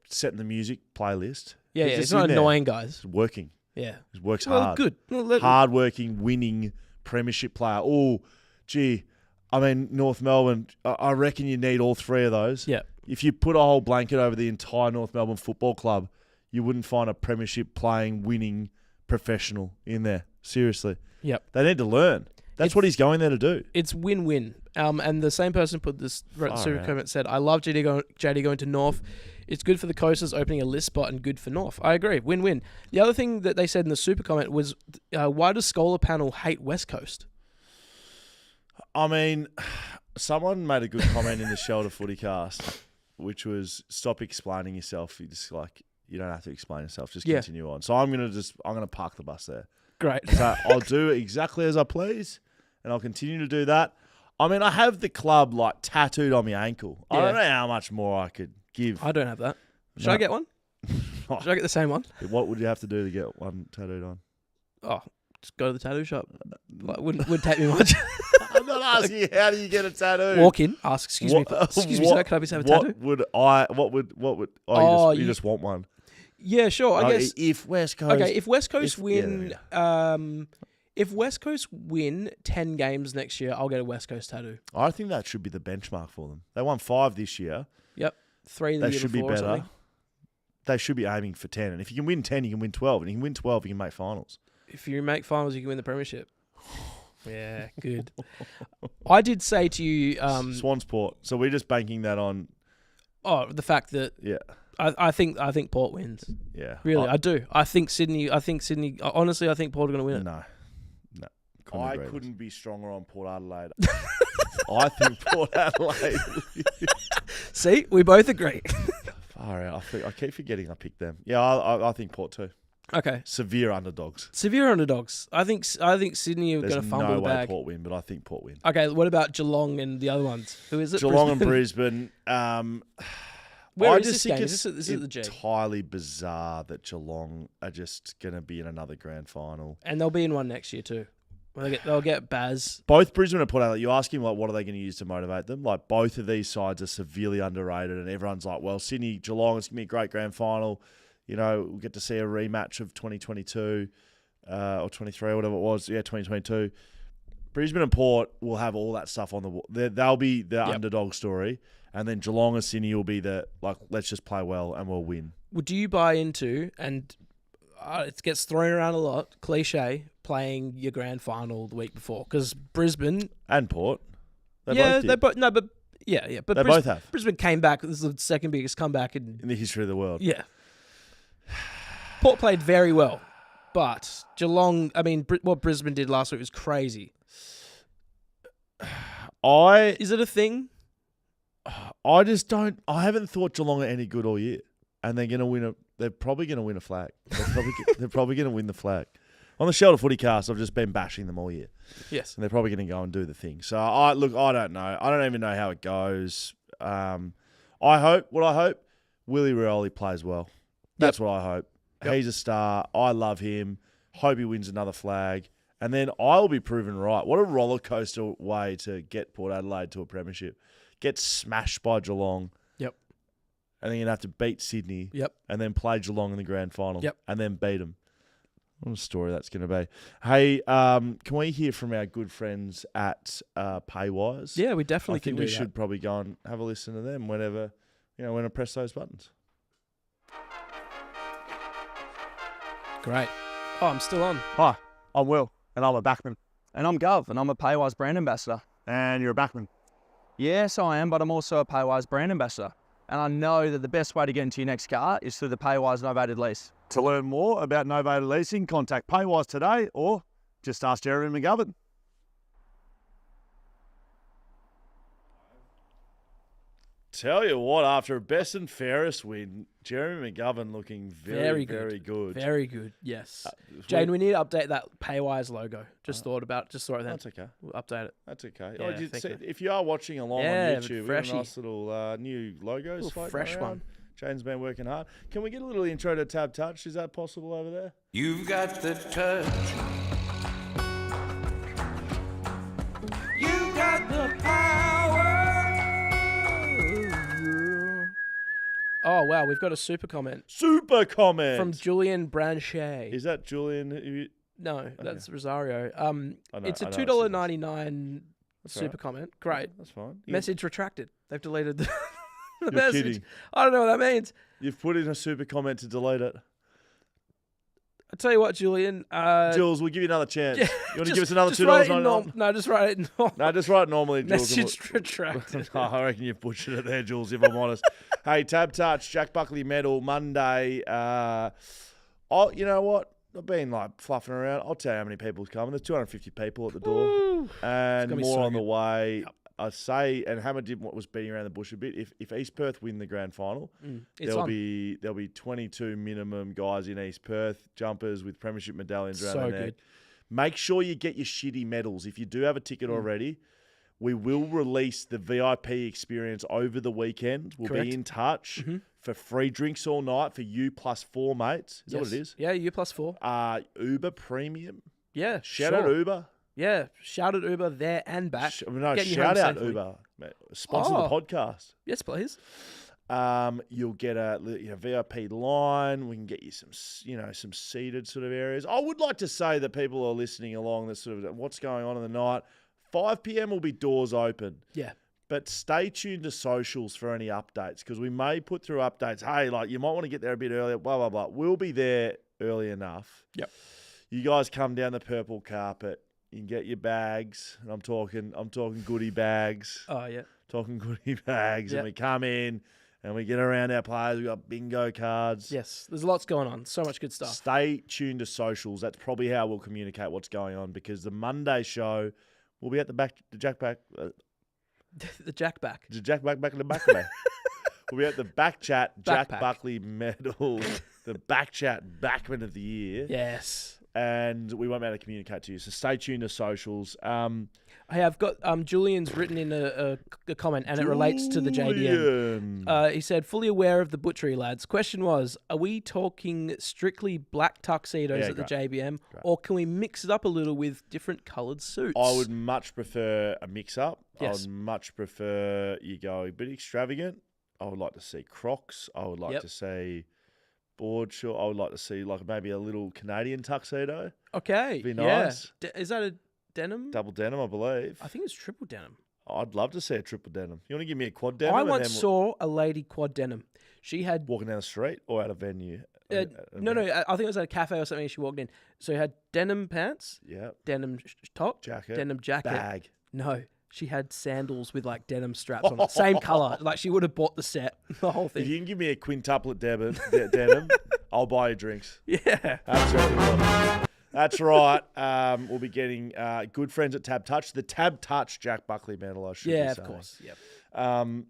setting the music playlist. Yeah, he's not annoying guys. He's working. Yeah. He works hard. Good. Hard-working, winning premiership player. Oh, gee... I mean, North Melbourne, I reckon you need all 3 of those. Yeah. if you put a whole blanket over the entire North Melbourne Football Club, you wouldn't find a premiership playing, winning professional in there. Seriously. Yep. They need to learn. That's what he's going there to do. It's win-win. And the same person wrote the super comment said, I love JD going to North. It's good for the coasters opening a list spot and good for North. I agree. Win-win. The other thing that they said in the super comment was, why does Scholar Panel hate West Coast? I mean, someone made a good comment in the Shelter Footy Cast, which was stop explaining yourself. You don't have to explain yourself. Just continue on. So I'm gonna park the bus there. Great. So I'll do exactly as I please, and I'll continue to do that. I mean, I have the club tattooed on my ankle. I don't know how much more I could give. I don't have that. Should I get one? Should I get the same one? What would you have to do to get one tattooed on? Oh, just go to the tattoo shop. Wouldn't take me much. I'm not asking you how do you get a tattoo. Walk in, ask, excuse me, sir, can I please have a tattoo? You just want one? Yeah, sure. I guess if West Coast. Okay, if West Coast win, if West Coast win 10 games next year, I'll get a West Coast tattoo. I think that should be the benchmark for them. They won 5 this year. Yep, 3 the year before. They should be better. They should be aiming for 10, and if you can win 10, you can win 12, and if you can win 12, you can make finals. If you make finals, you can win the premiership. Yeah, good. I did say to you, Swansport. So we're just banking that on. Oh, the fact that I think Port wins. Yeah, really, I do. I think Sydney. Honestly, I think Port are going to win it. No. I couldn't be stronger on Port Adelaide. I think Port Adelaide. See, we both agree. Far out. I keep forgetting I picked them. Yeah, I think Port too. Okay. Severe underdogs. I think Sydney are going to fumble the bag. There's no way Port win, but I think Port win. Okay, what about Geelong and the other ones? Who is it? Geelong and Brisbane. Where is this game? Is it the G? It's entirely bizarre that Geelong are just going to be in another grand final. And they'll be in one next year too. They'll get Baz. Both Brisbane and Port Adelaide, you ask him, what are they going to use to motivate them? Both of these sides are severely underrated, and everyone's like, well, Sydney, Geelong, it's going to be a great grand final. We'll get to see a rematch of 2022 or 23 or whatever it was. Yeah, 2022. Brisbane and Port will have all that stuff on the wall. They'll be the underdog story. And then Geelong and Sydney will be let's just play well and we'll win. Would you buy into, and it gets thrown around a lot, cliche, playing your grand final the week before? Because Brisbane... And Port. They both But they both have. Brisbane came back. This is the second biggest comeback in the history of the world. Yeah. Port played very well. But Geelong, what Brisbane did last week was crazy. Is it a thing? I just don't. I haven't thought Geelong are any good all year, and they're going to win They're probably going to win a flag. They're probably going to win the flag. On the Shelter Footy Cast, I've just been bashing them all year. Yes, and they're probably going to go and do the thing. So I don't know. I don't even know how it goes. I hope Willie Rioli plays well. That's what I hope. Yep. He's a star. I love him. Hope he wins another flag. And then I'll be proven right. What a roller coaster way to get Port Adelaide to a premiership. Get smashed by Geelong. Yep. And then you're going to have to beat Sydney. Yep. And then play Geelong in the grand final. Yep. And then beat them. What a story that's going to be. Hey, can we hear from our good friends at Paywise? Yeah, we definitely can do that. I think we should probably go and have a listen to them whenever, when I press those buttons. Great. Oh, I'm still on. Hi, I'm Will, and I'm a backman. And I'm Gov, and I'm a Paywise brand ambassador. And you're a backman? Yes, I am, but I'm also a Paywise brand ambassador. And I know that the best way to get into your next car is through the Paywise novated lease. To learn more about novated leasing, contact Paywise today or just ask Jeremy McGovern. Tell you what, after a best and fairest win, Jeremy McGovern looking very good. Very good, yes. Jaiden, we need to update that Paywise logo. Just thought about it. Just thought of that. That's okay. We'll update it. That's okay. Yeah, if you are watching along on YouTube, we have a nice little new logos. Little fresh one. Jaiden's been working hard. Can we get a little intro to TABtouch? Is that possible over there? You've got the touch. You got the power. Oh, wow. We've got a super comment. Super comment! From Julian Branchet. Is that Julian? No, that's Rosario. It's a $2.99 super comment. Great. That's fine. Message retracted. They've deleted the... the You're message. kidding. I don't know what that means. You've put in a super comment to delete it. I tell you what, Julian. Jules, we'll give you another chance. Yeah, You want to give us another $2.99? No, just write it in normal. No, just write normally, Jules. Message retracted. I reckon you've butchered it there, Jules, if I'm honest. Hey, TABtouch, Jack Buckley medal, Monday. You know what? I've been like fluffing around. I'll tell you how many people's coming. There's 250 people at the door. Woo. And It's gonna be more so on the good. way. I say, and Hammer did what was beating around the bush a bit. If East Perth win the grand final, there'll be 22 minimum guys in East Perth, jumpers with premiership medallions around their neck. good. Make sure you get your shitty medals. If you do have a ticket already, we will release the VIP experience over the weekend. We'll be in touch for free drinks all night for you plus 4 mates. Is that what it is? Yeah, you plus 4. Uber Premium. Yeah, Shout out Uber. Yeah, shout out Uber there and back. No, Getting you shout home out safely. Uber. Sponsor the podcast. Yes, please. You'll get a VIP line. We can get you some seated sort of areas. I would like to say that people are listening along this sort of what's going on in the night. 5 p.m. will be doors open. Yeah. But stay tuned to socials for any updates because we may put through updates. Hey, like you might want to get there a bit earlier, blah, blah, blah. We'll be there early enough. Yep. You guys come down the purple carpet. You can get your bags. And I'm talking goodie bags. Oh, yeah. Talking goodie bags. Yep. And we come in and we get around our players. We've got bingo cards. Yes, there's lots going on. So much good stuff. Stay tuned to socials. That's probably how we'll communicate what's going on because the Monday show will be at the Jack Back in the back of me. We'll be at the BackChat Jack Buckley medal, the BackChat Backman of the Year. Yes. And we won't be able to communicate to you. So stay tuned to socials. Hey, I've got Julian's written in a comment, and it relates to the JBM. He said, fully aware of the butchery, lads. Question was, are we talking strictly black tuxedos at the JBM, or can we mix it up a little with different coloured suits? I would much prefer a mix-up. Yes. I would much prefer you go a bit extravagant. I would like to see Crocs. I would like to see board short. I would like to see like maybe a little Canadian tuxedo. Okay. Be nice. Yeah. Is that a denim? Double denim, I believe. I think it's triple denim. I'd love to see a triple denim. You want to give me a quad denim? I once saw a lady quad denim. She had... Walking down the street or at a venue? No, I think it was at a cafe or something she walked in. So she had denim pants, denim top, jacket, denim jacket. Bag. No, she had sandals with like denim straps on it. Same colour. Like she would have bought the set, the whole thing. If you can give me a quintuplet denim, I'll buy you drinks. Yeah. Absolutely. That's right. We'll be getting good friends at TABtouch. The TABtouch Jack Buckley medal, I should be saying. of course. Yep.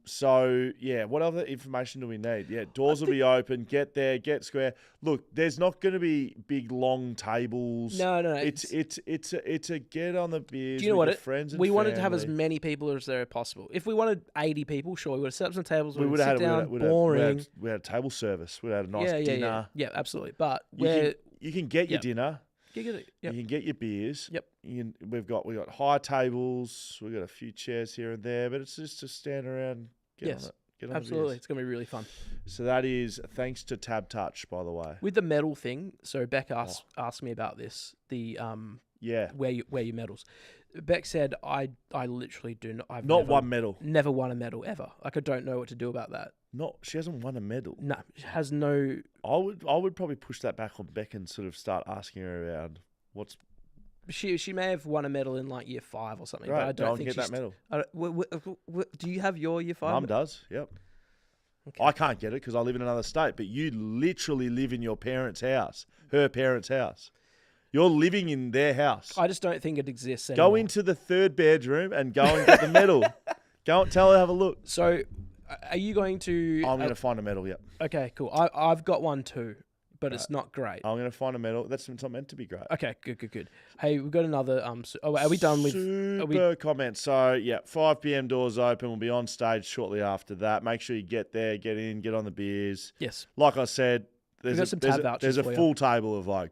So, what other information do we need? Yeah, doors will be open. Get there, get square. Look, there's not going to be big, long tables. No. It's a get on the beers. Do you know what? Friends and we family. wanted to have as many people as there possible. If we wanted 80 people, sure, we would have set up some tables. We would have had boring. We had a table service. We had a nice dinner. Yeah, absolutely. But you can get your dinner. Yep. You can get your beers. Yep. We've got high tables. We've got a few chairs here and there, but it's just to stand around. Get on it. Absolutely. It's going to be really fun. So that is thanks to TABtouch, by the way. With the medal thing, so Beck asked me about this. The where your medals. Beck said I literally do not. I've not one medal. Never won a medal ever. Like I don't know what to do about that. She hasn't won a medal. No, she has no. I would probably push that back on Beck and sort of start asking her around what's. She may have won a medal in like year 5 or something, right, but I don't think get that medal. Do you have your year 5? Mum does. Yep. Okay. I can't get it because I live in another state, but you literally live in your parents' house, her parents' house. You're living in their house. I just don't think it exists anymore. Go into the 3rd bedroom and go and get the medal. Go and tell her to have a look. So, are you going to... I'm going to find a medal, yep. Okay, cool. I've got one too, but it's not great. I'm going to find a medal. It's not meant to be great. Okay, good. Hey, we've got another... are we done with... Super comment. So, 5 p.m. doors open. We'll be on stage shortly after that. Make sure you get there, get in, get on the beers. Yes. Like I said, there's a full table of like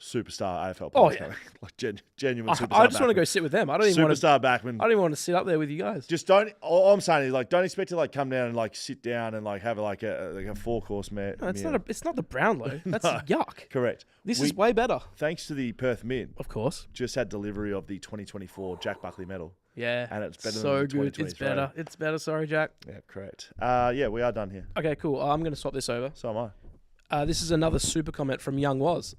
superstar AFL players coming. Like genuine superstar. I just want to go sit with them. I don't even want to backman. I don't even want to sit up there with you guys. Just don't. All I'm saying is like don't expect to like come down and like sit down and like have like a 4-course meal. No, it's not the Brownlow. That's yuck. Correct. This is way better. Thanks to the Perth Mint, of course. Just had delivery of the 2024 Jack Buckley medal. Yeah. And it's better so than good. It's better. It's better. Sorry, Jack. Yeah, correct. Yeah, we are done here. Okay, cool. I'm going to swap this over. So am I. This is another super comment from Young Was.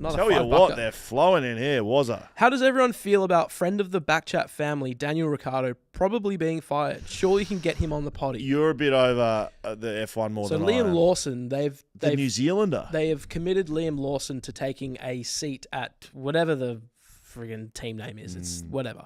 Tell you what, they're flowing in here, Wazza. How does everyone feel about friend of the BackChat family, Daniel Ricciardo, probably being fired? Surely you can get him on the potty. You're a bit over the F1 more than I am. So Liam Lawson, they've New Zealander. They have committed Liam Lawson to taking a seat at whatever the friggin' team name is. It's whatever.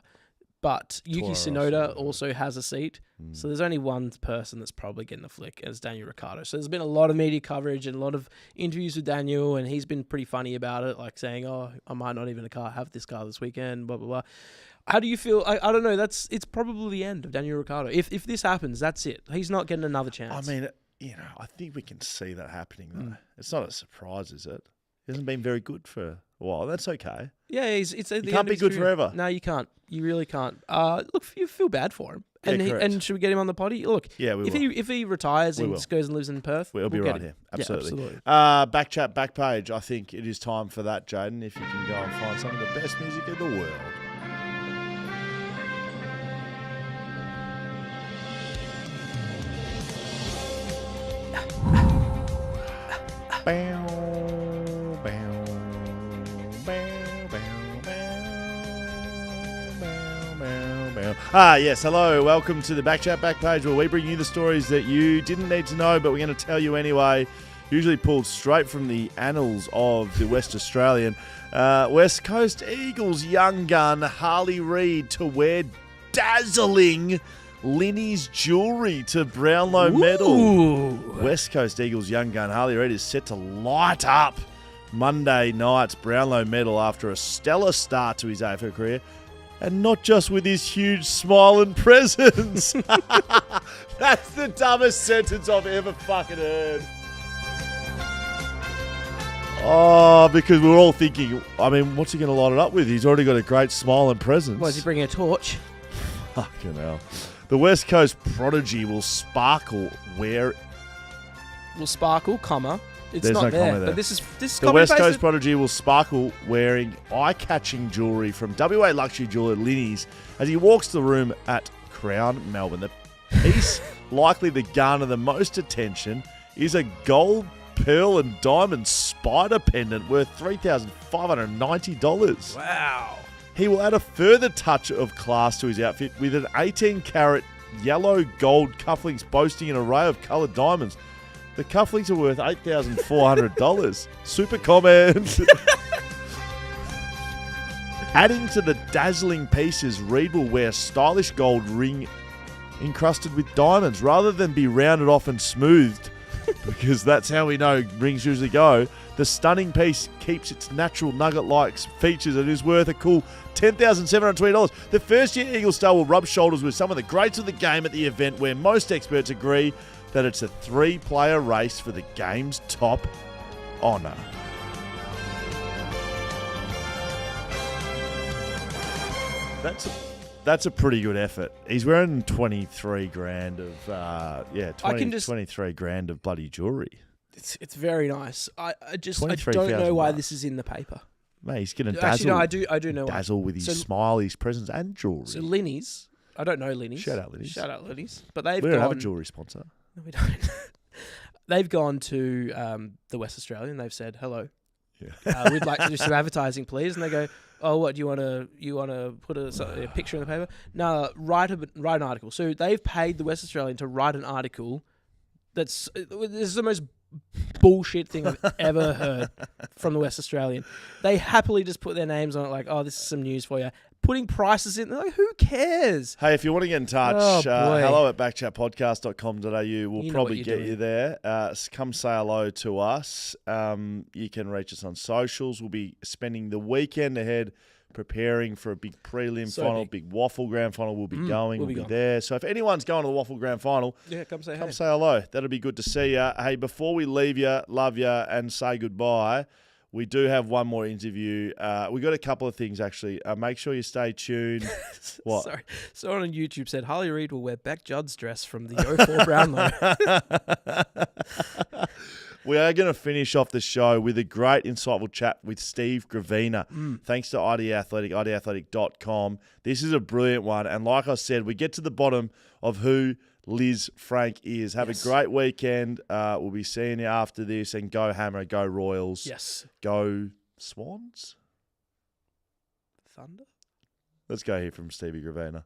But Yuki Tsunoda also has a seat. So there's only one person that's probably getting the flick, and it's Daniel Ricciardo. So there's been a lot of media coverage and a lot of interviews with Daniel, and he's been pretty funny about it, like saying, "Oh, I might not even have this car this weekend." Blah blah blah. How do you feel? I don't know. It's probably the end of Daniel Ricciardo. If this happens, that's it. He's not getting another chance. I mean, I think we can see that happening though. It's not a surprise, is it? He hasn't been very good for a while. That's okay. Yeah, it's you can't be good forever. No, you can't. You really can't. Look, you feel bad for him. Yeah, and should we get him on the potty? Look, yeah, if he retires and just goes and lives in Perth, we'll be right him. here. Absolutely. Yeah, absolutely. BackChat, Backpage. I think it is time for that, Jaiden. If you can go and find some of the best music in the world. Bow, bow, bow, bow, bow, bow, bow. Yes, hello. Welcome to the BackChat Backpage, where we bring you the stories that you didn't need to know, but we're going to tell you anyway. Usually pulled straight from the annals of the West Australian. West Coast Eagles young gun Harley Reid to wear dazzling Linny's jewellery to Brownlow medal. West Coast Eagles young gun Harley Reid is set to light up Monday night's Brownlow medal after a stellar start to his AFL career. And not just with his huge smile and presence. That's the dumbest sentence I've ever fucking heard. Oh, because we're all thinking, I mean, what's he going to light it up with? He's already got a great smile and presence. Why is he bringing a torch? Fucking hell. The West Coast prodigy will sparkle where... Will sparkle, comma. It's There's not no there. comma there. But this is the West Coast prodigy will sparkle wearing eye-catching jewellery from WA luxury jeweller Linny's as he walks the room at Crown Melbourne. The piece likely to garner the most attention is a gold, pearl and diamond spider pendant worth $3,590. Wow. He will add a further touch of class to his outfit with an 18-carat yellow gold cufflinks boasting an array of coloured diamonds. The cufflinks are worth $8,400. Super comment. Adding to the dazzling pieces, Reid will wear a stylish gold ring encrusted with diamonds rather than be rounded off and smoothed, because that's how we know rings usually go. The stunning piece keeps its natural nugget-like features and is worth a cool $10,720. The first-year Eagle star will rub shoulders with some of the greats of the game at the event, where most experts agree that it's a three-player race for the game's top honour. That's a pretty good effort. He's wearing 23 grand of 23 grand of bloody jewellery. It's very nice. I don't know why this is in the paper. Mate, he's going to dazzle. Actually, no, I do know dazzle why. with his smile, his presence, and jewellery. So Linny's, I don't know Linny's. Shout out Linny's. But they've we don't have a jewellery sponsor. No, we don't. They've gone to the West Australian. They've said hello. Yeah. We'd like to do some advertising, please. And they go, oh, what do you want to put a picture in the paper? No, write an article. So they've paid the West Australian to write an article. This is the most bullshit thing I've ever heard from the West Australian. They happily just put their names on it, like, oh, this is some news for you. Putting prices in, they're like, who cares? Hey, if you want to get in touch, hello at backchatpodcast.com.au. We'll probably get you there. Come say hello to us. You can reach us on socials. We'll be spending the weekend ahead preparing for a big prelim final, big WAFL grand final. We'll be going. We'll be there. So if anyone's going to the WAFL grand final, come say hello. That'll be good to see you. Hey, before we leave you, love you, and say goodbye, we do have one more interview. We got a couple of things, actually. Make sure you stay tuned. What? Sorry. Someone on YouTube said Harley Reid will wear Beck Judd's dress from the 04 Brownlow. We are going to finish off the show with a great, insightful chat with Steve Gravina. Thanks to ID Athletic, idathletic.com. This is a brilliant one. And like I said, we get to the bottom of who Liz Frank is. Have a great weekend. We'll be seeing you after this. And go Hammer, go Royals. Yes. Go Swans. Thunder? Let's go hear from Stevie Gravina.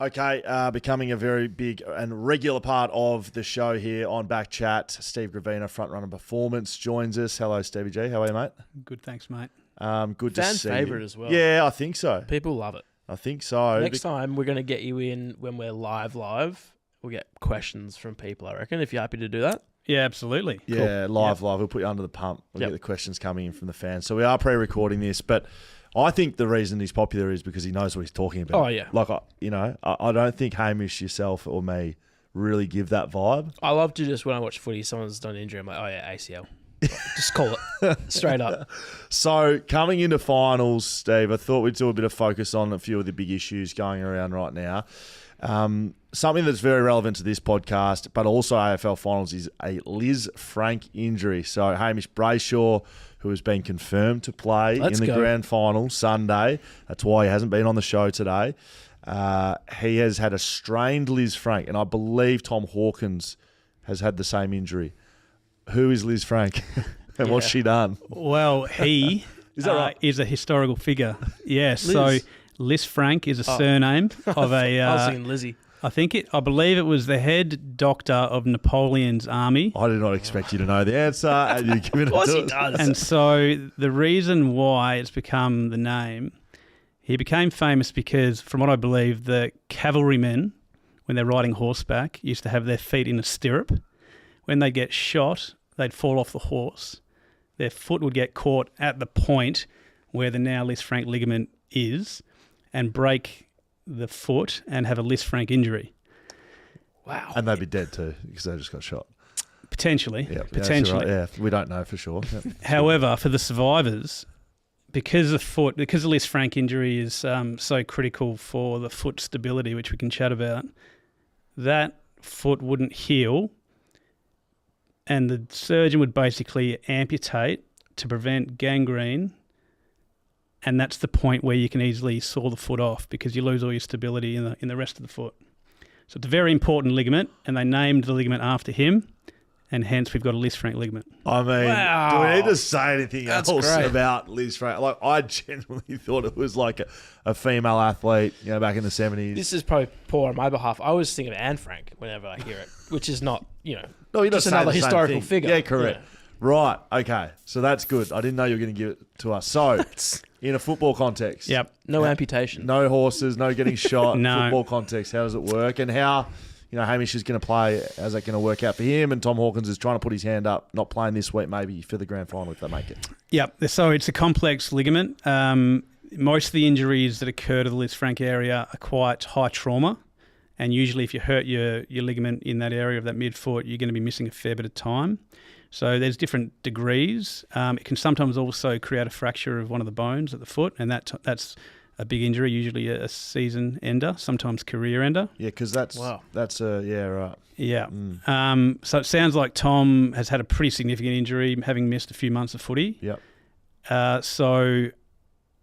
Okay, becoming a very big and regular part of the show here on BackChat. Steve Gravina, Front Runner Performance, joins us. Hello, Stevie G. How are you, mate? Good, thanks, mate. Good to see you. Fan favourite as well. Yeah, I think so. People love it. I think so. Next time, we're going to get you in when we're live. We'll get questions from people, I reckon, if you're happy to do that. Yeah, absolutely. Yeah, cool. live. We'll put you under the pump. We'll get the questions coming in from the fans. So we are pre-recording this, but I think the reason he's popular is because he knows what he's talking about. Oh, yeah. Like, I don't think Hamish, yourself, or me really give that vibe. I love to just, when I watch footy, someone's done an injury, I'm like, oh, yeah, ACL. Just call it straight up. So coming into finals, Steve, I thought we'd do a bit of focus on a few of the big issues going around right now. Something that's very relevant to this podcast, but also AFL finals, is a Liz Frank injury. So Hamish Brayshaw, who has been confirmed to play in the grand final Sunday. That's why he hasn't been on the show today. He has had a strained Liz Frank, and I believe Tom Hawkins has had the same injury. Who is Liz Frank and what's she done? Well, he is that right? Is a historical figure. Yeah, so Liz Frank is a surname of a... I was thinking Lizzie. I believe it was the head doctor of Napoleon's army. I did not expect you to know the answer. And you're giving of course he does. And so the reason why it's become the name, he became famous because, from what I believe, the cavalrymen, when they're riding horseback, used to have their feet in a stirrup. When they get shot, they'd fall off the horse. Their foot would get caught at the point where the now Liz Frank ligament is and break the foot and have a Liz Frank injury. Wow. And they'd be dead too because they just got shot. Potentially. Yeah, potentially. Right. Yeah, we don't know for sure. Yep. However, for the survivors, because the Liz Frank injury is so critical for the foot stability, which we can chat about, that foot wouldn't heal, and the surgeon would basically amputate to prevent gangrene, and that's the point where you can easily saw the foot off because you lose all your stability in the rest of the foot. So it's a very important ligament, and they named the ligament after him, and hence we've got a Liz Frank ligament. I mean, do we need to say anything else about Liz Frank? Like, I genuinely thought it was like a female athlete, back in the 70s. This is probably poor on my behalf. I always think of Anne Frank whenever I hear it, which is not, no, you're just another historical figure. Yeah, correct. Yeah. Right, okay. So that's good. I didn't know you were going to give it to us. So, in a football context. Yep. No amputation. No horses, no getting shot. No. Football context, how does it work? And how, Hamish is going to play, how's that going to work out for him? And Tom Hawkins is trying to put his hand up, not playing this week, maybe for the grand final if they make it. Yep. So it's a complex ligament. Most of the injuries that occur to the Liz Frank area are quite high trauma. And usually if you hurt your ligament in that area of that midfoot, you're going to be missing a fair bit of time. So there's different degrees. It can sometimes also create a fracture of one of the bones at the foot, and that's a big injury, usually a season ender, sometimes career ender. Yeah, because that's right. Yeah. So it sounds like Tom has had a pretty significant injury, having missed a few months of footy. Yep. So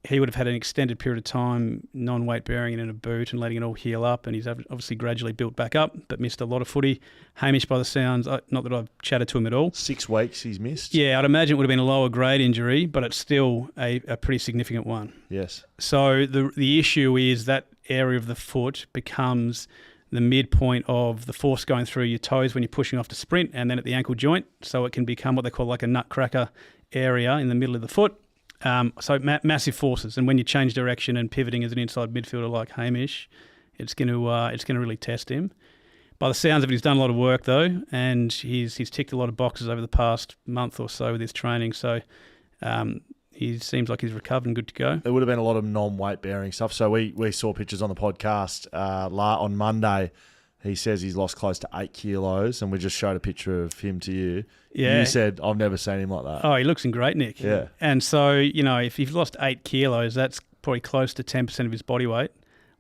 he would have had an extended period of time non-weight bearing and in a boot and letting it all heal up, and he's obviously gradually built back up, but missed a lot of footy. Hamish, by the sounds, not that I've chatted to him at all. 6 weeks he's missed? Yeah, I'd imagine it would have been a lower grade injury, but it's still a pretty significant one. Yes. So the issue is that area of the foot becomes the midpoint of the force going through your toes when you're pushing off to sprint, and then at the ankle joint, so it can become what they call like a nutcracker area in the middle of the foot. So massive forces, and when you change direction and pivoting as an inside midfielder like Hamish, it's going to really test him. By the sounds of it, he's done a lot of work though, and he's ticked a lot of boxes over the past month or so with his training. So he seems like he's recovered and good to go. There would have been a lot of non-weight bearing stuff. So we saw pictures on the podcast on Monday. He says he's lost close to 8 kilos, and we just showed a picture of him to you. Yeah. You said, I've never seen him like that. Oh, he looks in great nick. Yeah. And so, if you've lost 8 kilos, that's probably close to 10% of his body weight,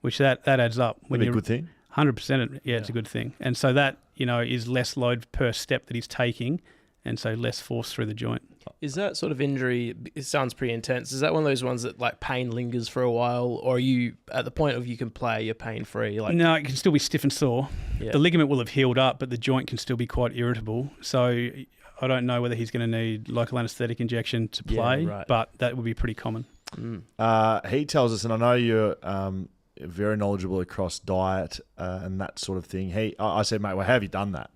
which that adds up. Would be a good thing. 100%. Yeah, it's a good thing. And so that, is less load per step that he's taking, and so less force through the joint. Is that sort of injury, it sounds pretty intense, is that one of those ones that like pain lingers for a while, or are you at the point of you can play, you're pain-free? No, it can still be stiff and sore. Yeah. The ligament will have healed up, but the joint can still be quite irritable. So I don't know whether he's going to need local anaesthetic injection to play, but that would be pretty common. He tells us, and I know you're very knowledgeable across diet and that sort of thing. I said, mate, well, how have you done that?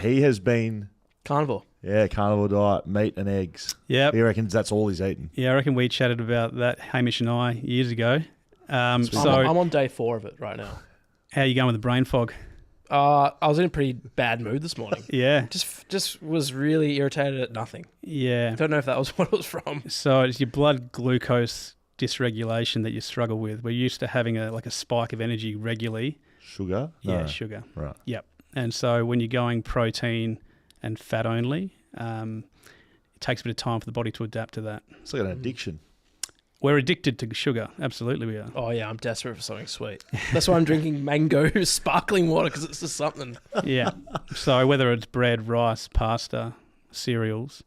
He has been... Carnivore. Yeah, carnivore diet, meat and eggs. Yeah. He reckons that's all he's eaten. Yeah, I reckon we chatted about that, Hamish and I, years ago. I'm on day 4 of it right now. How are you going with the brain fog? I was in a pretty bad mood this morning. Yeah. Just was really irritated at nothing. Yeah. Don't know if that was what it was from. So it's your blood glucose dysregulation that you struggle with. We're used to having a spike of energy regularly. Sugar? Yeah, sugar. Right. Yep. And so when you're going protein and fat only, it takes a bit of time for the body to adapt to that. It's like an addiction. We're addicted to sugar. Absolutely we are. Oh, yeah, I'm desperate for something sweet. That's why I'm drinking mango sparkling water, because it's just something. Yeah. So whether it's bread, rice, pasta, cereals,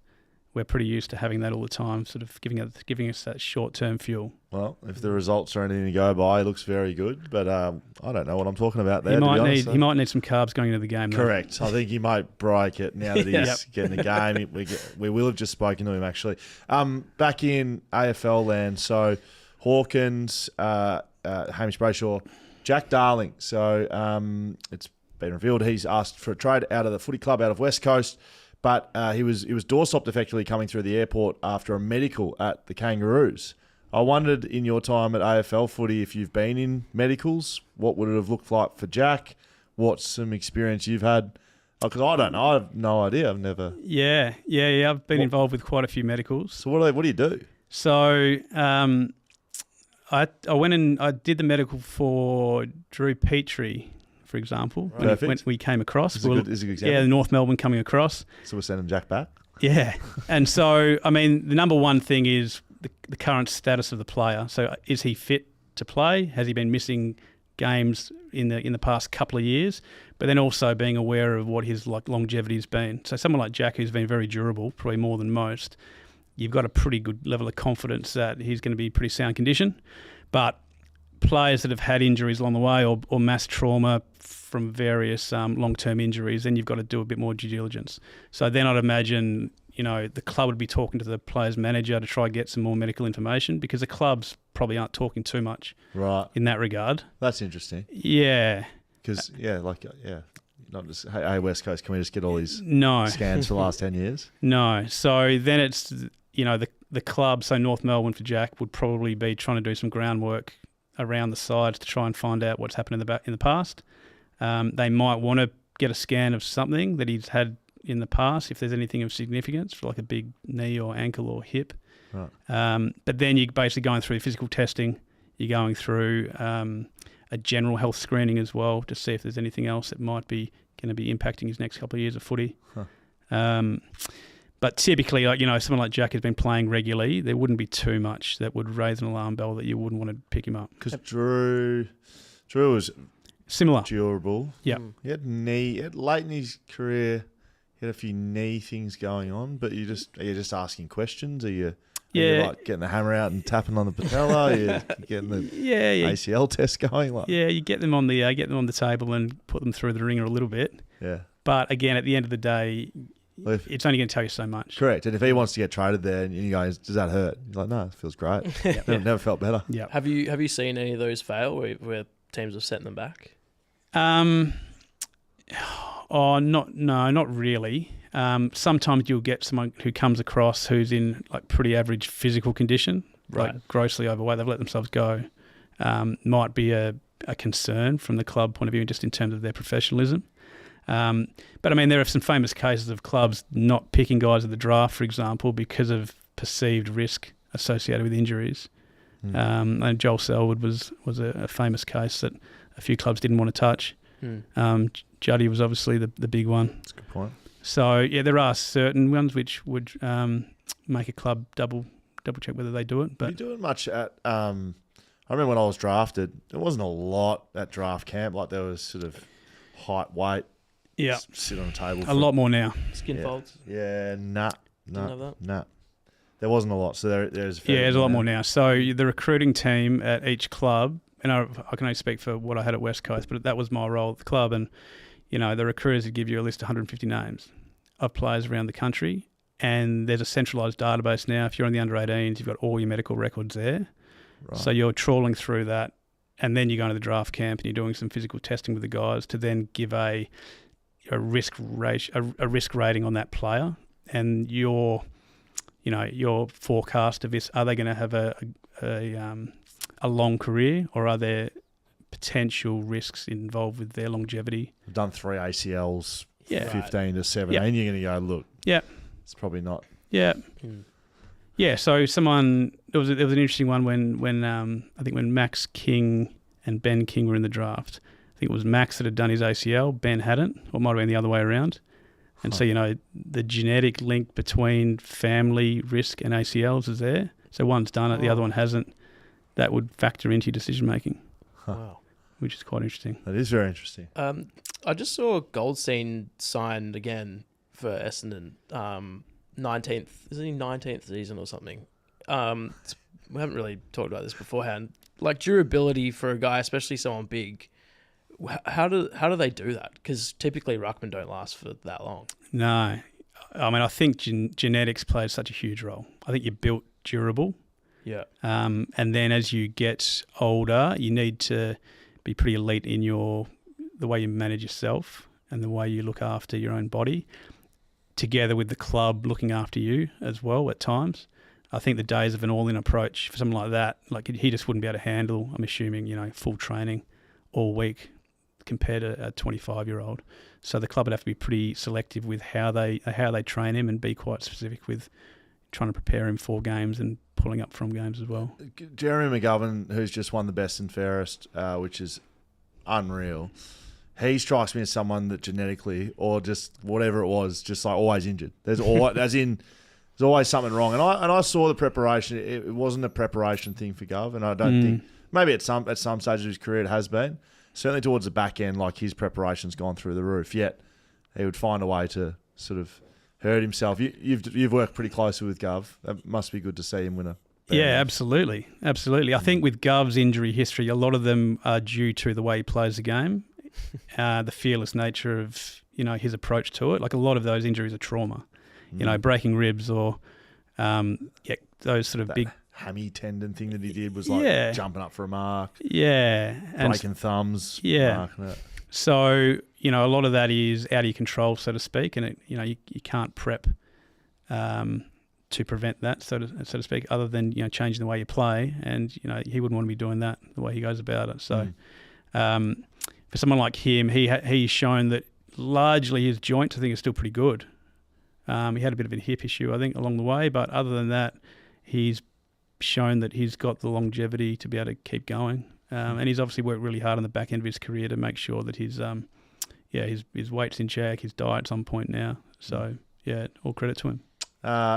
we're pretty used to having that all the time, sort of giving us that short-term fuel. Well, if the results are anything to go by, it looks very good. But I don't know what I'm talking about there. He might need some carbs going into the game. Correct. I think he might break it now that he's getting the game. We will have just spoken to him, actually. Back in AFL land, so Hawkins, Hamish Brayshaw, Jack Darling. So it's been revealed he's asked for a trade out of the footy club out of West Coast. But he was doorstopped effectively coming through the airport after a medical at the Kangaroos. I wondered in your time at AFL footy if you've been in medicals, what would it have looked like for Jack? What's some experience you've had? Because I don't know. I have no idea. I've never... Yeah. I've been involved with quite a few medicals. So what do you do? So I went and I did the medical for Drew Petrie, for example, when we came across. Is a good example. Yeah, the North Melbourne coming across. So we're sending Jack back? Yeah. And so, I mean, the number one thing is the current status of the player. So is he fit to play? Has he been missing games in the past couple of years? But then also being aware of what his longevity has been. So someone like Jack, who's been very durable, probably more than most, you've got a pretty good level of confidence that he's going to be pretty sound condition. But players that have had injuries along the way or mass trauma from various long-term injuries, then you've got to do a bit more due diligence. So then I'd imagine, the club would be talking to the player's manager to try and get some more medical information, because the clubs probably aren't talking too much in that regard. That's interesting. Yeah. Because, not just, hey, West Coast, can we just get all these scans for the last 10 years? No. So then it's, the club, so North Melbourne for Jack, would probably be trying to do some groundwork around the sides to try and find out what's happened in the past. They might want to get a scan of something that he's had in the past, if there's anything of significance, for like a big knee or ankle or hip. Right. But then you're basically going through physical testing. You're going through a general health screening as well to see if there's anything else that might be going to be impacting his next couple of years of footy. Huh. But typically, someone like Jack has been playing regularly, there wouldn't be too much that would raise an alarm bell that you wouldn't want to pick him up. Because Drew was similar, durable. Yeah, he had late in his career, he had a few knee things going on. But are you just asking questions? Are you like getting the hammer out and tapping on the patella? Are you getting the ACL test going? You get them on the table and put them through the ringer a little bit. Yeah, but again, at the end of the day, it's only going to tell you so much. Correct. And if he wants to get traded there and you guys, does that hurt? He's like, no, it feels great. Never felt better. Yeah. Have you seen any of those fail where teams have sent them back? Not really. Sometimes you'll get someone who comes across who's in like pretty average physical condition, like grossly overweight. They've let themselves go. Might be a concern from the club point of view, just in terms of their professionalism. But I mean, there are some famous cases of clubs not picking guys at the draft, for example, because of perceived risk associated with injuries. And Joel Selwood was a famous case that a few clubs didn't want to touch. Juddy was obviously the big one. That's a good point. So yeah, there are certain ones which would make a club double check whether they do it. But are you doing much at? I I remember when I was drafted, there wasn't a lot at draft camp. Like there was sort of height, weight, sit on a table. A lot more now. Skin folds. Yeah, nah. There wasn't a lot. So there's there's a lot more now. So the recruiting team at each club, and I can only speak for what I had at West Coast, but that was my role at the club. And, the recruiters would give you a list of 150 names of players around the country. And there's a centralised database now. If you're on the under-18s, you've got all your medical records there. Right. So you're trawling through that, and then you're going to the draft camp and you're doing some physical testing with the guys to then give a risk rating on that player, and your forecast of this: are they going to have a long career, or are there potential risks involved with their longevity? I've done 3 ACLs, 15 to 17. You're going to go, look, it's probably not. Yeah. Yeah, so there was an interesting one when I think when Max King and Ben King were in the draft. I think it was Max that had done his ACL, Ben hadn't, or it might have been the other way around. And so, the genetic link between family risk and ACLs is there. So one's done it, the other one hasn't. That would factor into your decision making. Wow. Which is quite interesting. That is very interesting. I just saw Goldstein signed again for Essendon. 19th, is it 19th season or something? We haven't really talked about this beforehand. Like durability for a guy, especially someone big. How do they do that? Because typically ruckmen don't last for that long. No, I mean I think genetics plays such a huge role. I think you're built durable. Yeah. And then as you get older, you need to be pretty elite in the way you manage yourself and the way you look after your own body, together with the club looking after you as well at times. I think the days of an all-in approach for something like that, like he just wouldn't be able to handle, I'm assuming, full training all week compared to a 25-year-old. So the club would have to be pretty selective with how they train him and be quite specific with trying to prepare him for games and pulling up from games as well. Jeremy McGovern, who's just won the best and fairest, which is unreal. He strikes me as someone that genetically, or just whatever it was, just like always injured. There's always something wrong. And I saw the preparation. It wasn't a preparation thing for Gov, and I don't think maybe at some stage of his career it has been. Certainly towards the back end, like his preparation's gone through the roof. Yet he would find a way to sort of hurt himself. You've worked pretty closely with Gov. That must be good to see him win a. Yeah, absolutely. I think with Gov's injury history, a lot of them are due to the way he plays the game. The fearless nature of his approach to it. Like a lot of those injuries are trauma, breaking ribs or those sort of big hammy tendon thing that he did was like jumping up for a mark, breaking thumbs, marking it. So a lot of that is out of your control, so to speak, and you can't prep to prevent that, so to speak, other than changing the way you play, and he wouldn't want to be doing that the way he goes about it. So. For someone like him, he's shown that largely his joints, I think, are still pretty good. He had a bit of a hip issue, I think, along the way, but other than that, he's shown that he's got the longevity to be able to keep going. And he's obviously worked really hard on the back end of his career to make sure that his weight's in check, his diet's on point now. So, all credit to him.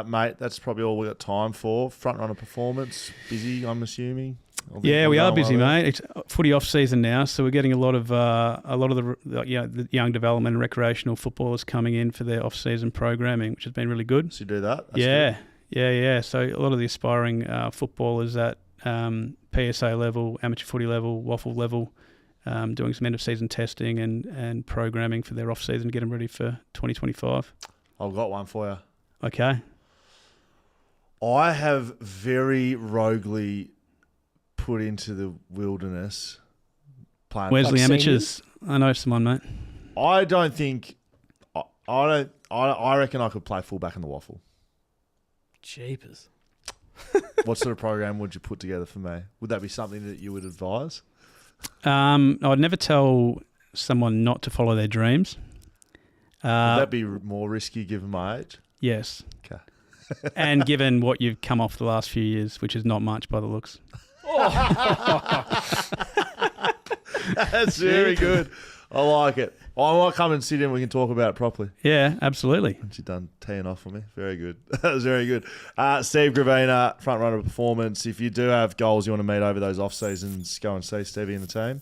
Mate, that's probably all we've got time for. Front runner performance, busy, I'm assuming. Yeah, we are busy, mate. It's footy off season now, so we're getting a lot of the young development and recreational footballers coming in for their off season programming, which has been really good. So you do that? That's good. So a lot of the aspiring footballers at PSA level, amateur footy level, WAFL level, doing some end of season testing and programming for their off season to get them ready for 2025. I've got one for you. Okay. I have very roguely put into the wilderness playing. Where's the amateurs? I know someone, mate. I don't think. I reckon I could play fullback in the WAFL. Jeepers. What sort of program would you put together for me? Would that be something that you would advise? I'd never tell someone not to follow their dreams. Would that be more risky given my age? Yes. Okay. And given what you've come off the last few years, which is not much by the looks. That's very good. I like it. I might come and sit in and we can talk about it properly. Yeah, absolutely. Once you're done teeing off for me. Very good. That was very good. Steve Gravina, front runner performance. If you do have goals you want to meet over those off seasons, go and see Stevie and the team.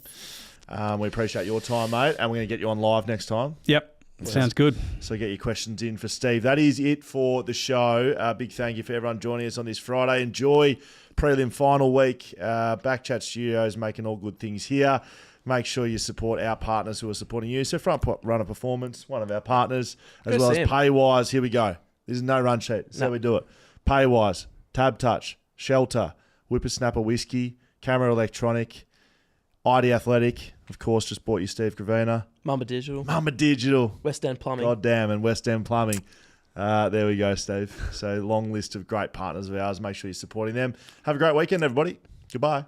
We appreciate your time, mate, and we're going to get you on live next time. Yep. Sounds good. So get your questions in for Steve. That is it for the show. Big thank you for everyone joining us on this Friday. Enjoy Prelim final week. BackChat Studios making all good things here. Make sure you support our partners who are supporting you. So Front Runner Performance, one of our partners, as well as Paywise. Here we go. This is no run sheet. This is how we do it. Paywise, TABtouch, Shelter, Whippersnapper Whisky, Camera Electronic, ID Athletic, of course, just bought you Steve Gravina. Mamba Digital. West End Plumbing. God damn, and West End Plumbing. There we go, Steve. So long list of great partners of ours. Make sure you're supporting them. Have a great weekend, everybody. Goodbye.